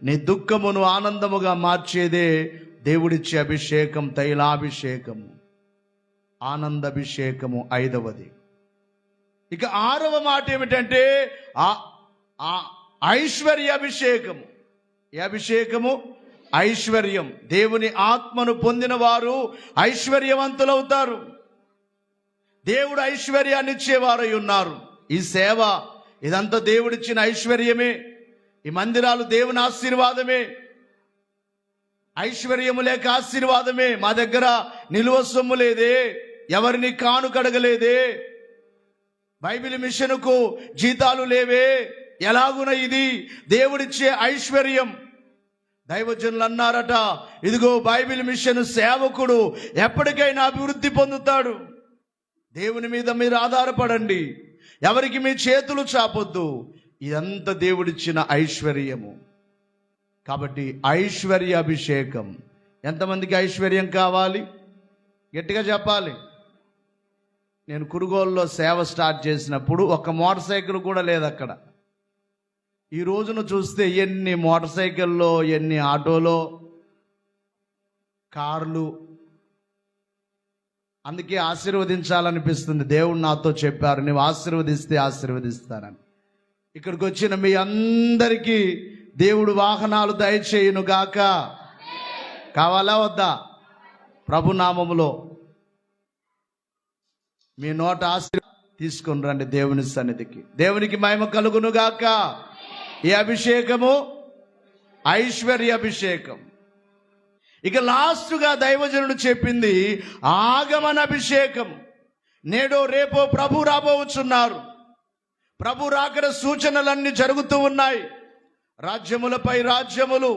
Speaker 2: నీ దుఃఖమును ఆనందముగా మార్చేదే దేవుడిచ్చే అభిషేకం, తైలాభిషేకము, ఆనందాభిషేకము. 5వది. ఇక 6వ మాట ఏమిటంటే ఐశ్వర్యాభిషేకము. ఏ అభిషేకము? ఐశ్వర్యం. దేవుని ఆత్మను పొందిన వారు ఐశ్వర్యవంతులవుతారు. దేవుడు ఐశ్వర్యాన్ని ఇచ్చేవారై ఉన్నారు. ఈ సేవ ఇదంతా దేవుడిచ్చిన ఐశ్వర్యమే. ఈ మందిరాలు దేవుని ఆశీర్వాదమే. ఐశ్వర్యము లేక ఆశీర్వాదమే. మా దగ్గర నిలువ సొమ్ము లేదే, ఎవరిని కానుకడగలేదే, బైబిల్ మిషన్కు జీతాలు లేవే, ఎలాగున ఇది దేవుడిచ్చే ఐశ్వర్యం. దైవజనులు అన్నారట, ఇదిగో బైబిల్ మిషన్ సేవకుడు ఎప్పటికైనా అభివృద్ధి పొందుతాడు. దేవుని మీద మీరు ఆధారపడండి, ఎవరికి మీ చేతులు చాపొద్దు. ఇదంతా దేవుడిచ్చిన ఐశ్వర్యము. కాబట్టి ఐశ్వర్య అభిషేకం. ఎంతమందికి ఐశ్వర్యం కావాలి? గట్టిగా చెప్పాలి. నేను కురుగోలులో సేవ స్టార్ట్ చేసినప్పుడు ఒక మోటార్ సైకిల్ కూడా లేదు అక్కడ. ఈ రోజును చూస్తే ఎన్ని మోటార్ సైకిల్లో, ఎన్ని ఆటోలో, కార్లు. అందుకే ఆశీర్వదించాలనిపిస్తుంది. దేవుడు నాతో చెప్పారు, నువ్వు ఆశీర్వదిస్తే ఆశీర్వదిస్తానని. ఇక్కడికి వచ్చిన మీ అందరికీ దేవుడు వాహనాలు దయచేయును గాక. కావాలా వద్దా? ప్రభునామములో మీ నోట తీసుకొని రండి దేవుని సన్నిధికి. దేవునికి మహిమ కలుగును గాక. ఈ అభిషేకము ఐశ్వర్య అభిషేకం. ఇక లాస్ట్గా దైవజనుడు చెప్పింది ఆగమన అభిషేకం. నేడో రేపో ప్రభు రాబోచున్నారు. ప్రభు రాకడ సూచనలన్నీ జరుగుతూ ఉన్నాయి. రాజ్యములపై రాజ్యములు,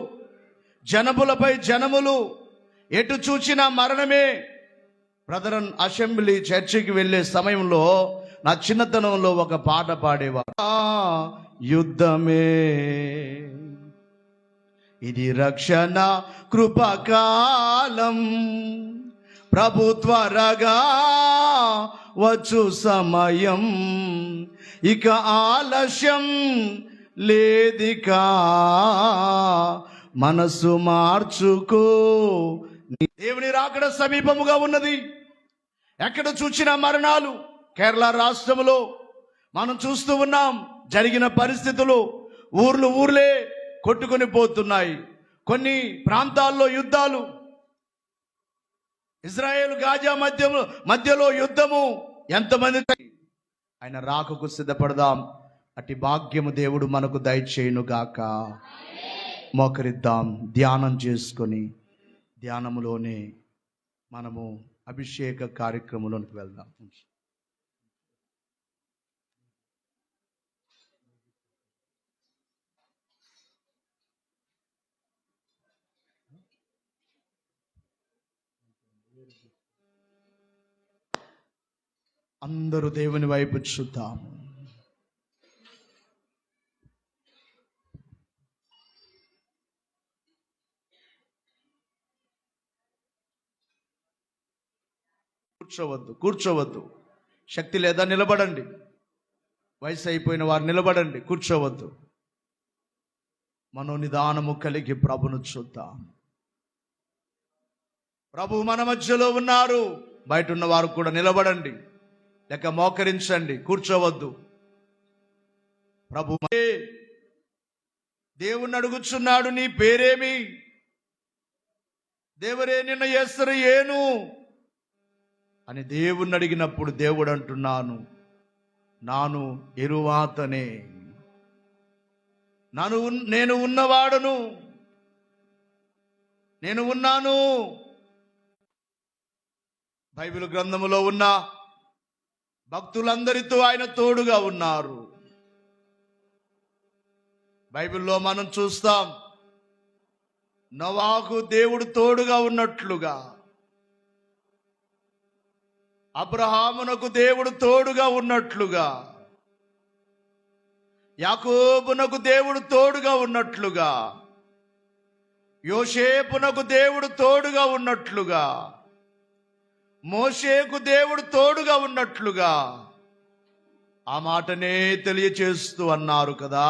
Speaker 2: జనములపై జనములు, ఎటు చూచినా మరణమే. బ్రదరన్ అసెంబ్లీ చర్చికి వెళ్ళే సమయంలో నా చిన్నతనంలో ఒక పాట పాడేవారు. యుద్ధమే ఇది రక్షణ కృపకాలం, ప్రభు త్వరగా వచ్చు సమయం, ఇక ఆలస్యం లేదికా, మనసు మార్చుకో. దేవుని రాకడ సమీపముగా ఉన్నది. ఎక్కడ చూచినా మరణాలు. కేరళ రాష్ట్రంలో మనం చూస్తూ ఉన్నాం. జరిగిన పరిస్థితులు, ఊర్లే కొట్టుకొని పోతున్నాయి. కొన్ని ప్రాంతాల్లో యుద్ధాలు, ఇజ్రాయేల్ గాజా మధ్యలో యుద్ధము. ఎంతమంది ఆయన రాకకు సిద్ధపడదాం. అట్టి భాగ్యము దేవుడు మనకు దయచేయును గాక. మోకరిద్దాం, ధ్యానం చేసుకొని ధ్యానములోనే మనము అభిషేక కార్యక్రమంలోనికి వెళ్దాం. అందరూ దేవుని వైపు చూద్దాం. కూర్చోవద్దు. శక్తి లేదా నిలబడండి. వయసు అయిపోయిన వారు నిలబడండి, కూర్చోవద్దు. మనోనిదానము కలిగి ప్రభును చూద్దాం. ప్రభు మన మధ్యలో ఉన్నారు. బయట ఉన్న వారు కూడా నిలబడండి, లేక మోకరించండి, కూర్చోవద్దు. ప్రభు దేవుణ్ణి అడుగుచున్నాడు, నీ పేరేమి? దేవరే నిన్న ఎస్సరు ఏను అని దేవుణ్ణి అడిగినప్పుడు దేవుడు అంటున్నాను, నాను ఎరువాతనే, నేను ఉన్నవాడను, నేను ఉన్నాను. బైబిల్ గ్రంథములో ఉన్న భక్తులందరితో ఆయన తోడుగా ఉన్నారు. బైబిల్లో మనం చూస్తాం, నోవాహు దేవుడు తోడుగా ఉన్నట్లుగా, అబ్రహామునకు దేవుడు తోడుగా ఉన్నట్లుగా, యాకోబునకు దేవుడు తోడుగా ఉన్నట్లుగా, యోసేపునకు దేవుడు తోడుగా ఉన్నట్లుగా, మోషేకు దేవుడు తోడుగా ఉన్నట్లుగా ఆ మాటనే తెలియచేస్తూ అన్నారు కదా,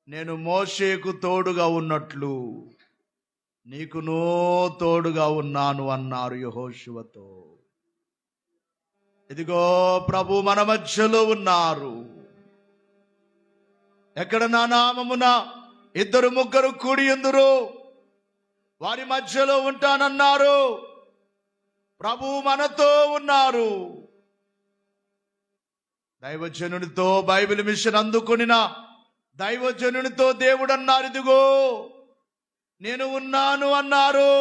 Speaker 2: నేను మోషేకు తోడుగా ఉన్నట్లు నీకునో తోడుగా ఉన్నాను అన్నారు యెహోషువతో. ఇదిగో ప్రభు మన మధ్యలో ఉన్నారు. ఎక్కడ నా నామమున 2-3 కూడి ఉందురో వారి మధ్యలో ఉంటానన్నారు. ప్రభు మనతో ఉన్నారు. దైవజనునితో బైబిల్ మిషన్ అందుకొనిన దైవజనునితో దేవుడు అన్నారు, ఇదిగో నేను ఉన్నాను అన్నారు,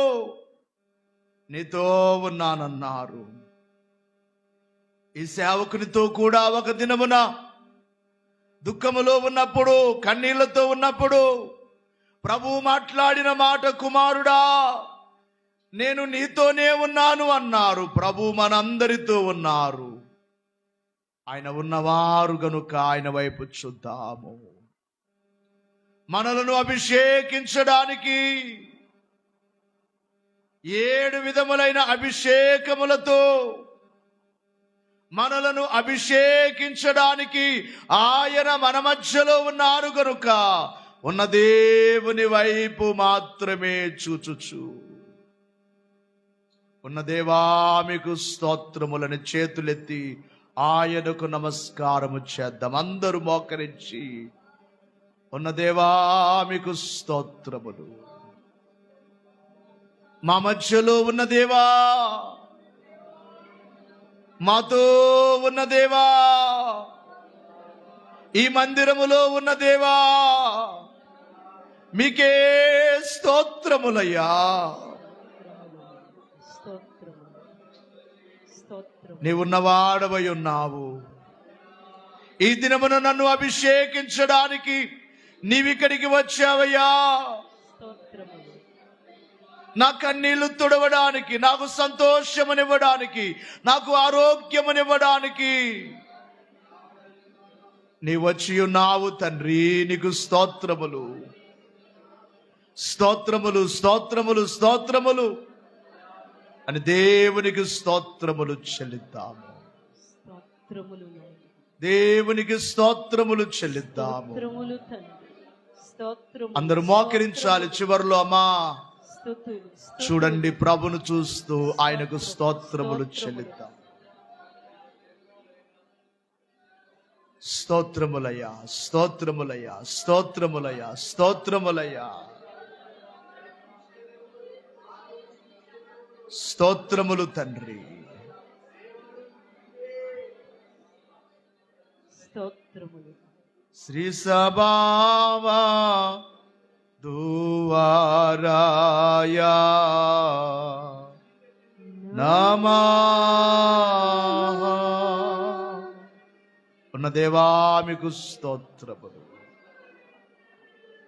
Speaker 2: నీతో ఉన్నానన్నారు. ఈ సేవకునితో కూడా ఒక దినమున దుఃఖములో ఉన్నప్పుడు, కన్నీళ్లతో ఉన్నప్పుడు ప్రభు మాట్లాడిన మాట, కుమారుడా నేను నీతోనే ఉన్నాను అన్నారు. ప్రభు మనందరితో ఉన్నారు. ఆయన ఉన్నవారు గనుక ఆయన వైపు చూద్దాము. మనలను అభిషేకించడానికి 7 విధములైన అభిషేకములతో మనలను అభిషేకించడానికి ఆయన మన మధ్యలో ఉన్నారు గనుక ఉన్న దేవుని వైపు మాత్రమే చూచుచు, ఉన్న దేవా మీకు స్తోత్రములని చేతులెత్తి ఆయనకు నమస్కారము చేద్దాం. అందరూ మోకరించి, ఉన్న దేవా మీకు స్తోత్రములు, మా మధ్యలో ఉన్న దేవా, మాతో ఉన్న దేవా, ఈ మందిరములో ఉన్న దేవా, మీకే స్తోత్రములయ్యా. నీవున్నవాడవై ఉన్నావు. ఈ దినమున నన్ను అభిషేకించడానికి నీవిక్కడికి వచ్చావయ్యా. నా కన్నీళ్లు తుడవడానికి, నాకు సంతోషమునివ్వడానికి, నాకు ఆరోగ్యమునివ్వడానికి నీ వచ్చి ఉన్నావు తండ్రి. నీకు స్తోత్రములు, స్తోత్రములు, స్తోత్రములు, స్తోత్రములు అని దేవునికి స్తోత్రములు చెల్లిద్దాము. దేవునికి స్తోత్రములు చెల్లిద్దాము. అందరూ మోకరించాలి. చివరిలో అమ్మా చూడండి, ప్రభును చూస్తూ ఆయనకు స్తోత్రములు చెల్లిద్దాం. స్తోత్రములయ్యా, స్తోత్రములయ్యా, స్తోత్రములయ్యా, స్తోత్రములయ్యా, స్తోత్రములు తండ్రి. శ్రీ సభావా దువారాయా నమః. ఉన్న దేవా మీకు స్తోత్రములు.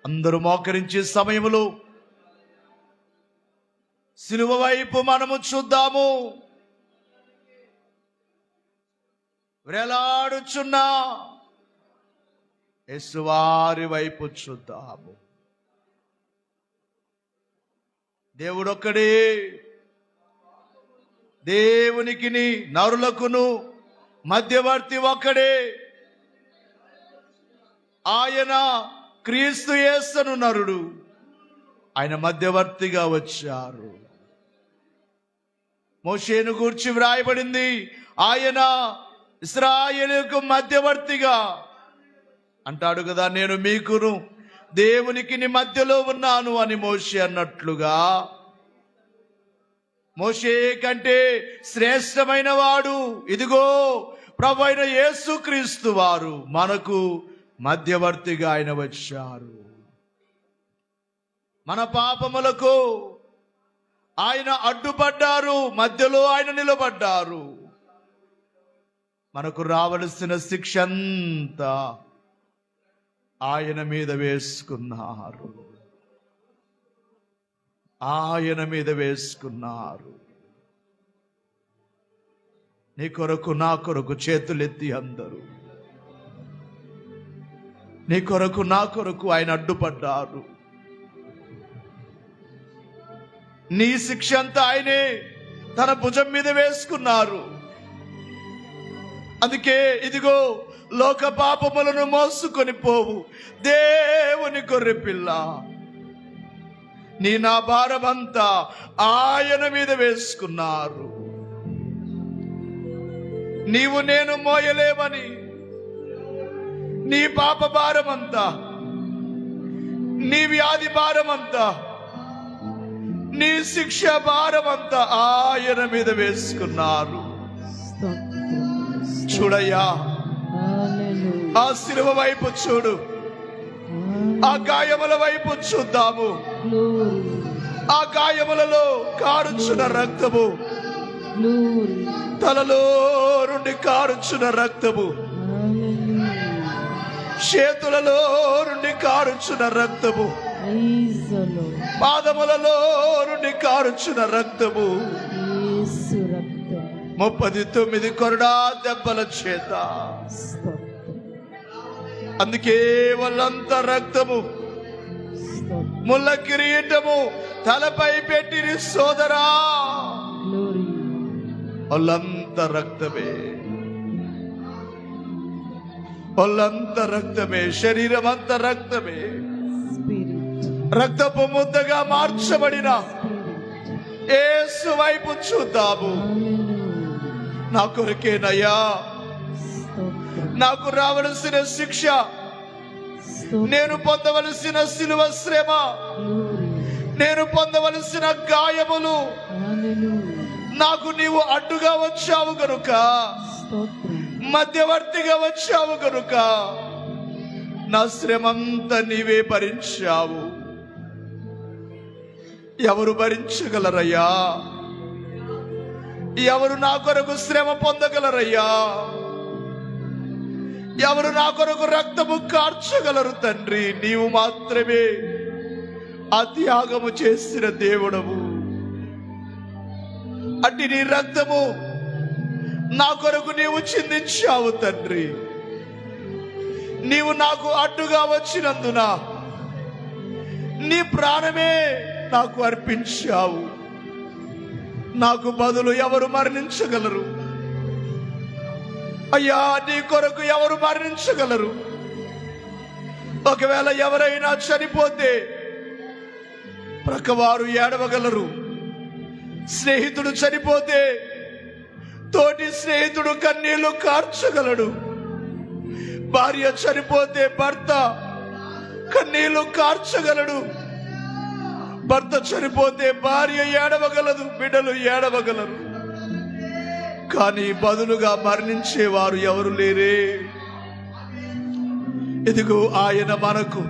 Speaker 2: అందరూ మోకరించే సమయములో సిలువ వైపు మనము చూద్దాము. వేలాడుచున్న యేసువారి వైపు చూద్దాము. దేవుడొక్కడే, దేవునికిని నరులకును మధ్యవర్తి ఒక్కడే. ఆయన క్రీస్తు యేసును నరుడు, ఆయన మధ్యవర్తిగా వచ్చారు. మోషేను గూర్చి వ్రాయబడింది, ఆయన ఇశ్రాయేలుకు మధ్యవర్తిగా అంటాడు కదా, నేను మీకును దేవునికి మధ్యలో ఉన్నాను అని మోషే అన్నట్లుగా, మోషే కంటే శ్రేష్టమైన వాడు ఇదిగో ప్రభు అయిన యేసుక్రీస్తు వారు మనకు మధ్యవర్తిగా ఆయన వచ్చారు. మన పాపములకు ఆయన అడ్డుపడ్డారు, మధ్యలో ఆయన నిలబడ్డారు. మనకు రావలసిన శిక్ష అంతా ఆయన మీద వేసుకున్నారు. ఆయన మీద వేసుకున్నారు. నీ కొరకు నా కొరకు చేతులెత్తి అందరూ నీ కొరకు నా కొరకు ఆయన అడ్డుపడ్డారు. నీ శిక్ష అంతా ఆయనే తన భుజం మీద వేసుకున్నారు. అందుకే ఇదిగో లోక పాపములను మోసుకొని పోవు దేవుని గొర్రెపిల్ల, నీ నా భారమంతా ఆయన మీద వేసుకున్నారు. నీవు నేను మోయలేమని నీ పాప భారమంతా, నీ వ్యాధి భారమంతా, నీ శిక్ష భారమంతా ఆయన మీద వేసుకున్నారు. చూడయ్యా, ఆ శిలువ వైపు చూడు, ఆ గాయముల వైపు చూద్దాము. ఆ గాయములలో కారుచున్న రక్తము, తలలో నుండి కారుచున్న రక్తము, చేతులలో నుండి కారుచున్న రక్తము, పాదములలో నుండి కారుచున్న రక్తము, 39 కొరడా దెబ్బల చేత. అందుకే వాళ్ళంతా రక్తము, ముళ్ళ కిరీటము తలపై పెట్టిన సోదరా, వాళ్ళంతా రక్తమే, వాళ్ళంతా రక్తమే, శరీరం అంతా రక్తమే. రక్తపు ముద్దగా మార్చబడిన యేసు వైపు చూద్దాము. నా కొరకేనయ్యా నాకు రావలసిన శిక్ష, నేను పొందవలసిన శిలువ శ్రమ, నేను పొందవలసిన గాయములు నాకు నీవు అడ్డుగా వచ్చావు గనుక, మధ్యవర్తిగా వచ్చావు గనుక నా శ్రమంతా నీవే భరించావు. ఎవరు భరించగలరయ్యా? ఎవరు నా కొరకు శ్రమ పొందగలరయ్యా? ఎవరు నా కొరకు రక్తము కార్చగలరు తండ్రి? నీవు మాత్రమే ఆ త్యాగము చేసిన దేవుడవు. అట్టి నీ రక్తము నా కొరకు నీవు చిందించావు తండ్రి. నీవు నాకు అడ్డుగా వచ్చినందున నీ ప్రాణమే నాకు అర్పించావు. నాకు బదులు ఎవరు మరణించగలరు అయ్యా? నీ కొరకు ఎవరు మరణించగలరు? ఒకవేళ ఎవరైనా చనిపోతే ప్రక్కవారు ఏడవగలరు. స్నేహితుడు చనిపోతే తోటి స్నేహితుడు కన్నీళ్లు కార్చగలడు. భార్య చనిపోతే భర్త కన్నీళ్లు కార్చగలడు. భర్త చనిపోతే భార్య ఏడవగలదు, బిడ్డలు ఏడవగలరు. కానీ బదులుగా మరణించేవారు ఎవరు లేరే. ఇదిగో ఆయన మనకు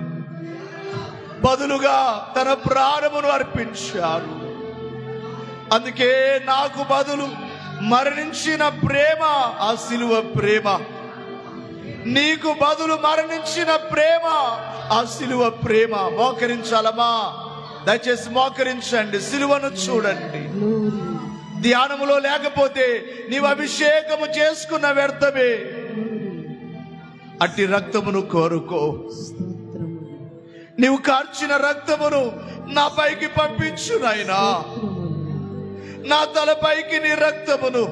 Speaker 2: బదులుగా తన ప్రాణమును అర్పించారు. అందుకే నాకు బదులు మరణించిన ప్రేమ ఆ శిలువ ప్రేమ, నీకు బదులు మరణించిన ప్రేమ ఆ శిలువ ప్రేమ. మోకరించాలమ్మా, దయచేసి మోకరించండి, శిలువను చూడండి. ధ్యానములో లేకపోతే నీవు అభిషేకము చేసుకున్న వ్యర్థమే. అట్టి రక్తమును కోరుకో. నీవు కార్చిన రక్తమును నా పైకి పంపించు నాయనా. నా తలపైకి నీ రక్తమును,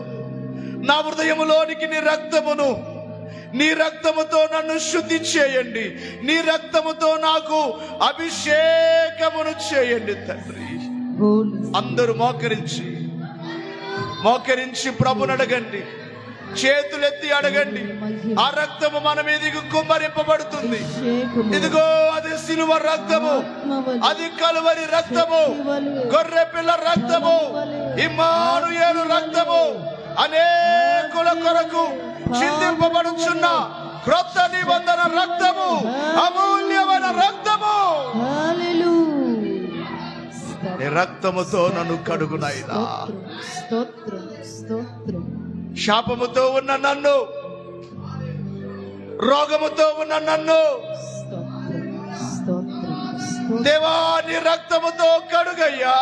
Speaker 2: నా హృదయములోనికి నీ రక్తమును, నీ రక్తముతో నన్ను శుద్ధి చేయండి. నీ రక్తముతో నాకు అభిషేకమును చేయండి తండ్రి. అందరూ మోకరించి ప్రభుని అడగండి, చేతులెత్తి అడగండి. ఆ రక్తము మన మీదకి కుమ్మరింపబడుతుంది. ఇదిగో అది సిలువ రక్తము, అది కలువరి రక్తము, గొర్రె పిల్ల రక్తము, ఇమ్మానుయేలు రక్తము, అనేకుల కొరకు చిందింపబడుచున్న క్రొత్త నిబంధన రక్తము, అమూల్యమైన రక్తము. నీ రక్తముతో నన్ను కడుగునైనా. శాపముతో ఉన్న నన్ను, రోగముతో ఉన్న నన్ను దేవా నీ రక్తముతో కడుగయ్యా,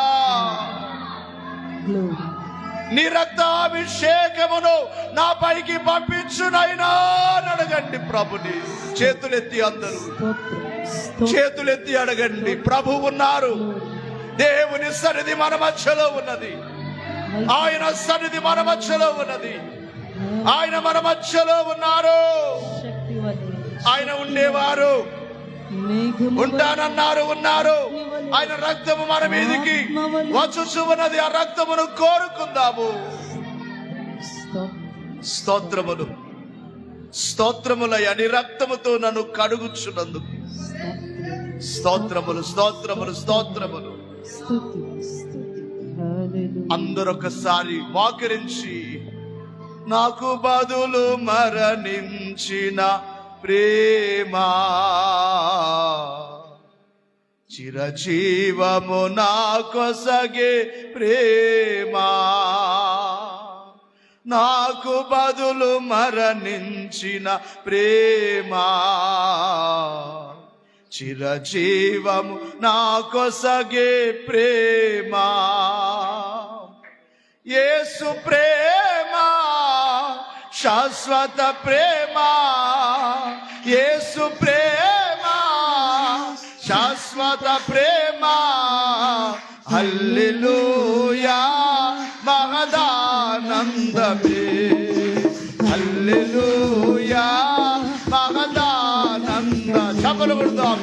Speaker 3: Glory.
Speaker 2: నీ రక్తాభిషేకమును నా పైకి పంపించునైనా అడగండి ప్రభుని. చేతులెత్తి అందరూ చేతులెత్తి అడగండి. ప్రభు ఉన్నారు. దేవుని సన్నిధి మన మధ్యలో ఉన్నది. ఆయన సన్నిధి మన మధ్యలో ఉన్నది. ఆయన మన మధ్యలో ఉన్నారు. ఆయన ఉండేవారు, ఉంటానన్నారు, ఉన్నారు. ఆయన రక్తము మన మీదికి వచ్చుచు ఉన్నది. ఆ రక్తమును కోరుకుందాము. స్తోత్రములు, స్తోత్రములయ్యా, నీ రక్తముతో నన్ను కడుగుచున్నందుకు స్తోత్రములు, స్తోత్రములు, స్తోత్రములు. అందరొకసారి వాకరించి నాకు బదులు మరణించిన ప్రేమా, చిరజీవము నాకొసగే ప్రేమా, నాకు బదులు మరణించిన ప్రేమా, చిరజీవము నాకొసగే ప్రేమా. యేసు ప్రేమా శాశ్వత ప్రేమా, యేసు ప్రేమా శాశ్వత ప్రేమా. హల్లెలూయా మహదానందమే, హల్లెలూయా మహదానంద. చపలు కొడదాం.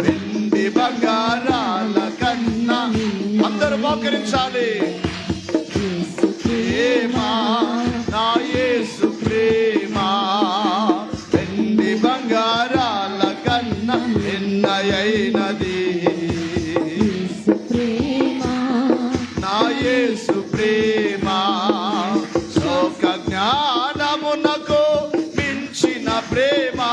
Speaker 2: వెండి బంగారాల కన్నా అందరూ మోకరించాలి. ప్రేమా నా యేసు ప్రేమా, వెండి బంగారాల కన్నా ఎన్నయైనది. నా యేసు ప్రేమా, లోక జ్ఞానమునకు మించిన ప్రేమా,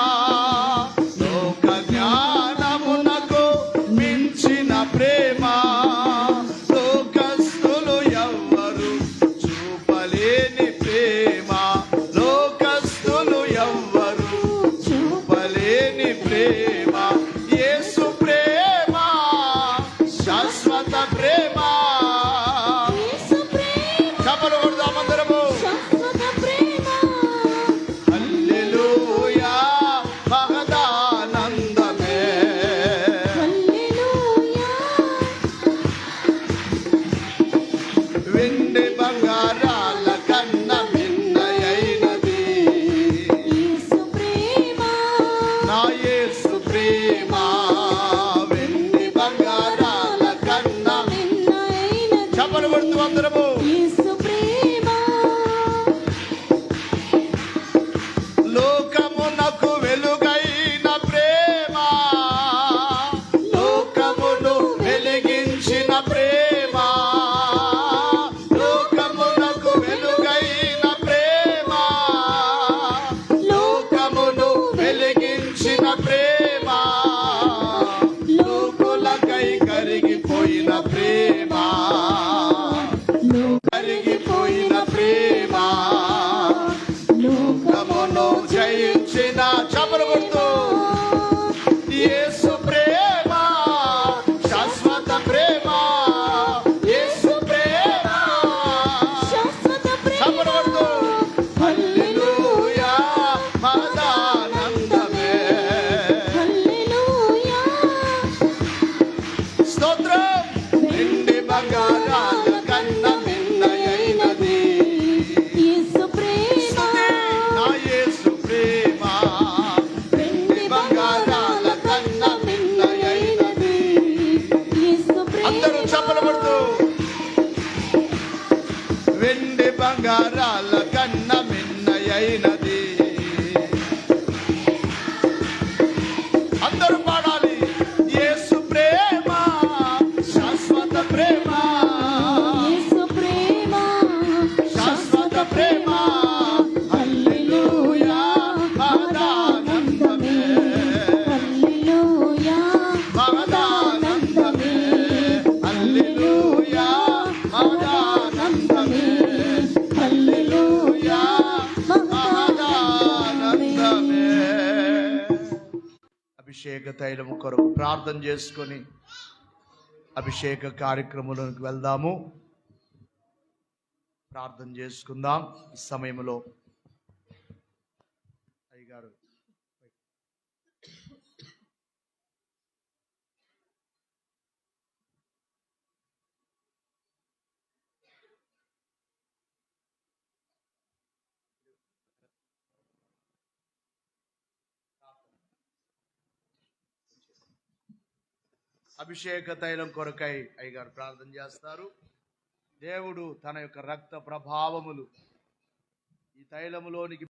Speaker 2: లోక జ్ఞానమునకు మించిన ప్రేమా. లోకస్తులు ఎవ్వరు చూపలేని ప్రేమ, లోకస్తులు ఎవ్వరు చూపలేని ప్రేమ. యేసు ప్రేమ శాశ్వత ప్రేమ. చప్పలు కొడదాం అందరము. హల్లెలూయా మహదానందమే, వెండి బంగారాల కన్నా మిన్నయైనది. నా యేసు ప్రేమ, వెండి బంగారాల కన్నా. చప్పలు కొడుతూ అందరము. లోకమునకు వెలుగైన ప్రేమ, లోకమును వెలిగించిన ప్రేమ, లోకమునకు వెలుగైన ప్రేమ, లోకమును వెలిగించిన ప్రేమ, లోకులకై కరిగిపోయిన ప్రేమ, కరిగిపోయిన ప్రేమ, లోకమును జయించిన. చపలు కొడుతూ యేసు ప్రేమ శాశ్వత ప్రేమ, యేసు ప్రేమ. చపలు కొడుతూ హల్లెలూయా మహదానందమే. స్తోత్రం. వెండి బంగారాల కన్నా మిన్నయైనది. నా యేసు ప్రేమ, వెండి బంగారాల కన్నా మిన్నయైనది. అందరూ చప్పలు కొడుతూ వెండి బంగారాల కన్నా మిన్నయైనది. అందరూ పాడాలి. యేసు ప్రేమ శాశ్వత ప్రేమ, శాశ్వత ప్రేమ. హల్లెలూయా మహదానందమే, మహదానందమే. హల్లెలూయా మహదానందమే, హల్లెలూయా మహదానందమే. అభిషేక అభిషేక తైలము కొరకు ప్రార్థన చేసుకొని అభిషేక కార్యక్రమంలోకి వెళ్దాము. ప్రార్థన చేసుకుందాం ఈ సమయంలో. అయ్యగారు అభిషేక తైలం కొరకై అయ్యగారు ప్రార్థన చేస్తారు. దేవుడు తన యొక్క రక్త ప్రభావములు ఈ తైలములోనికి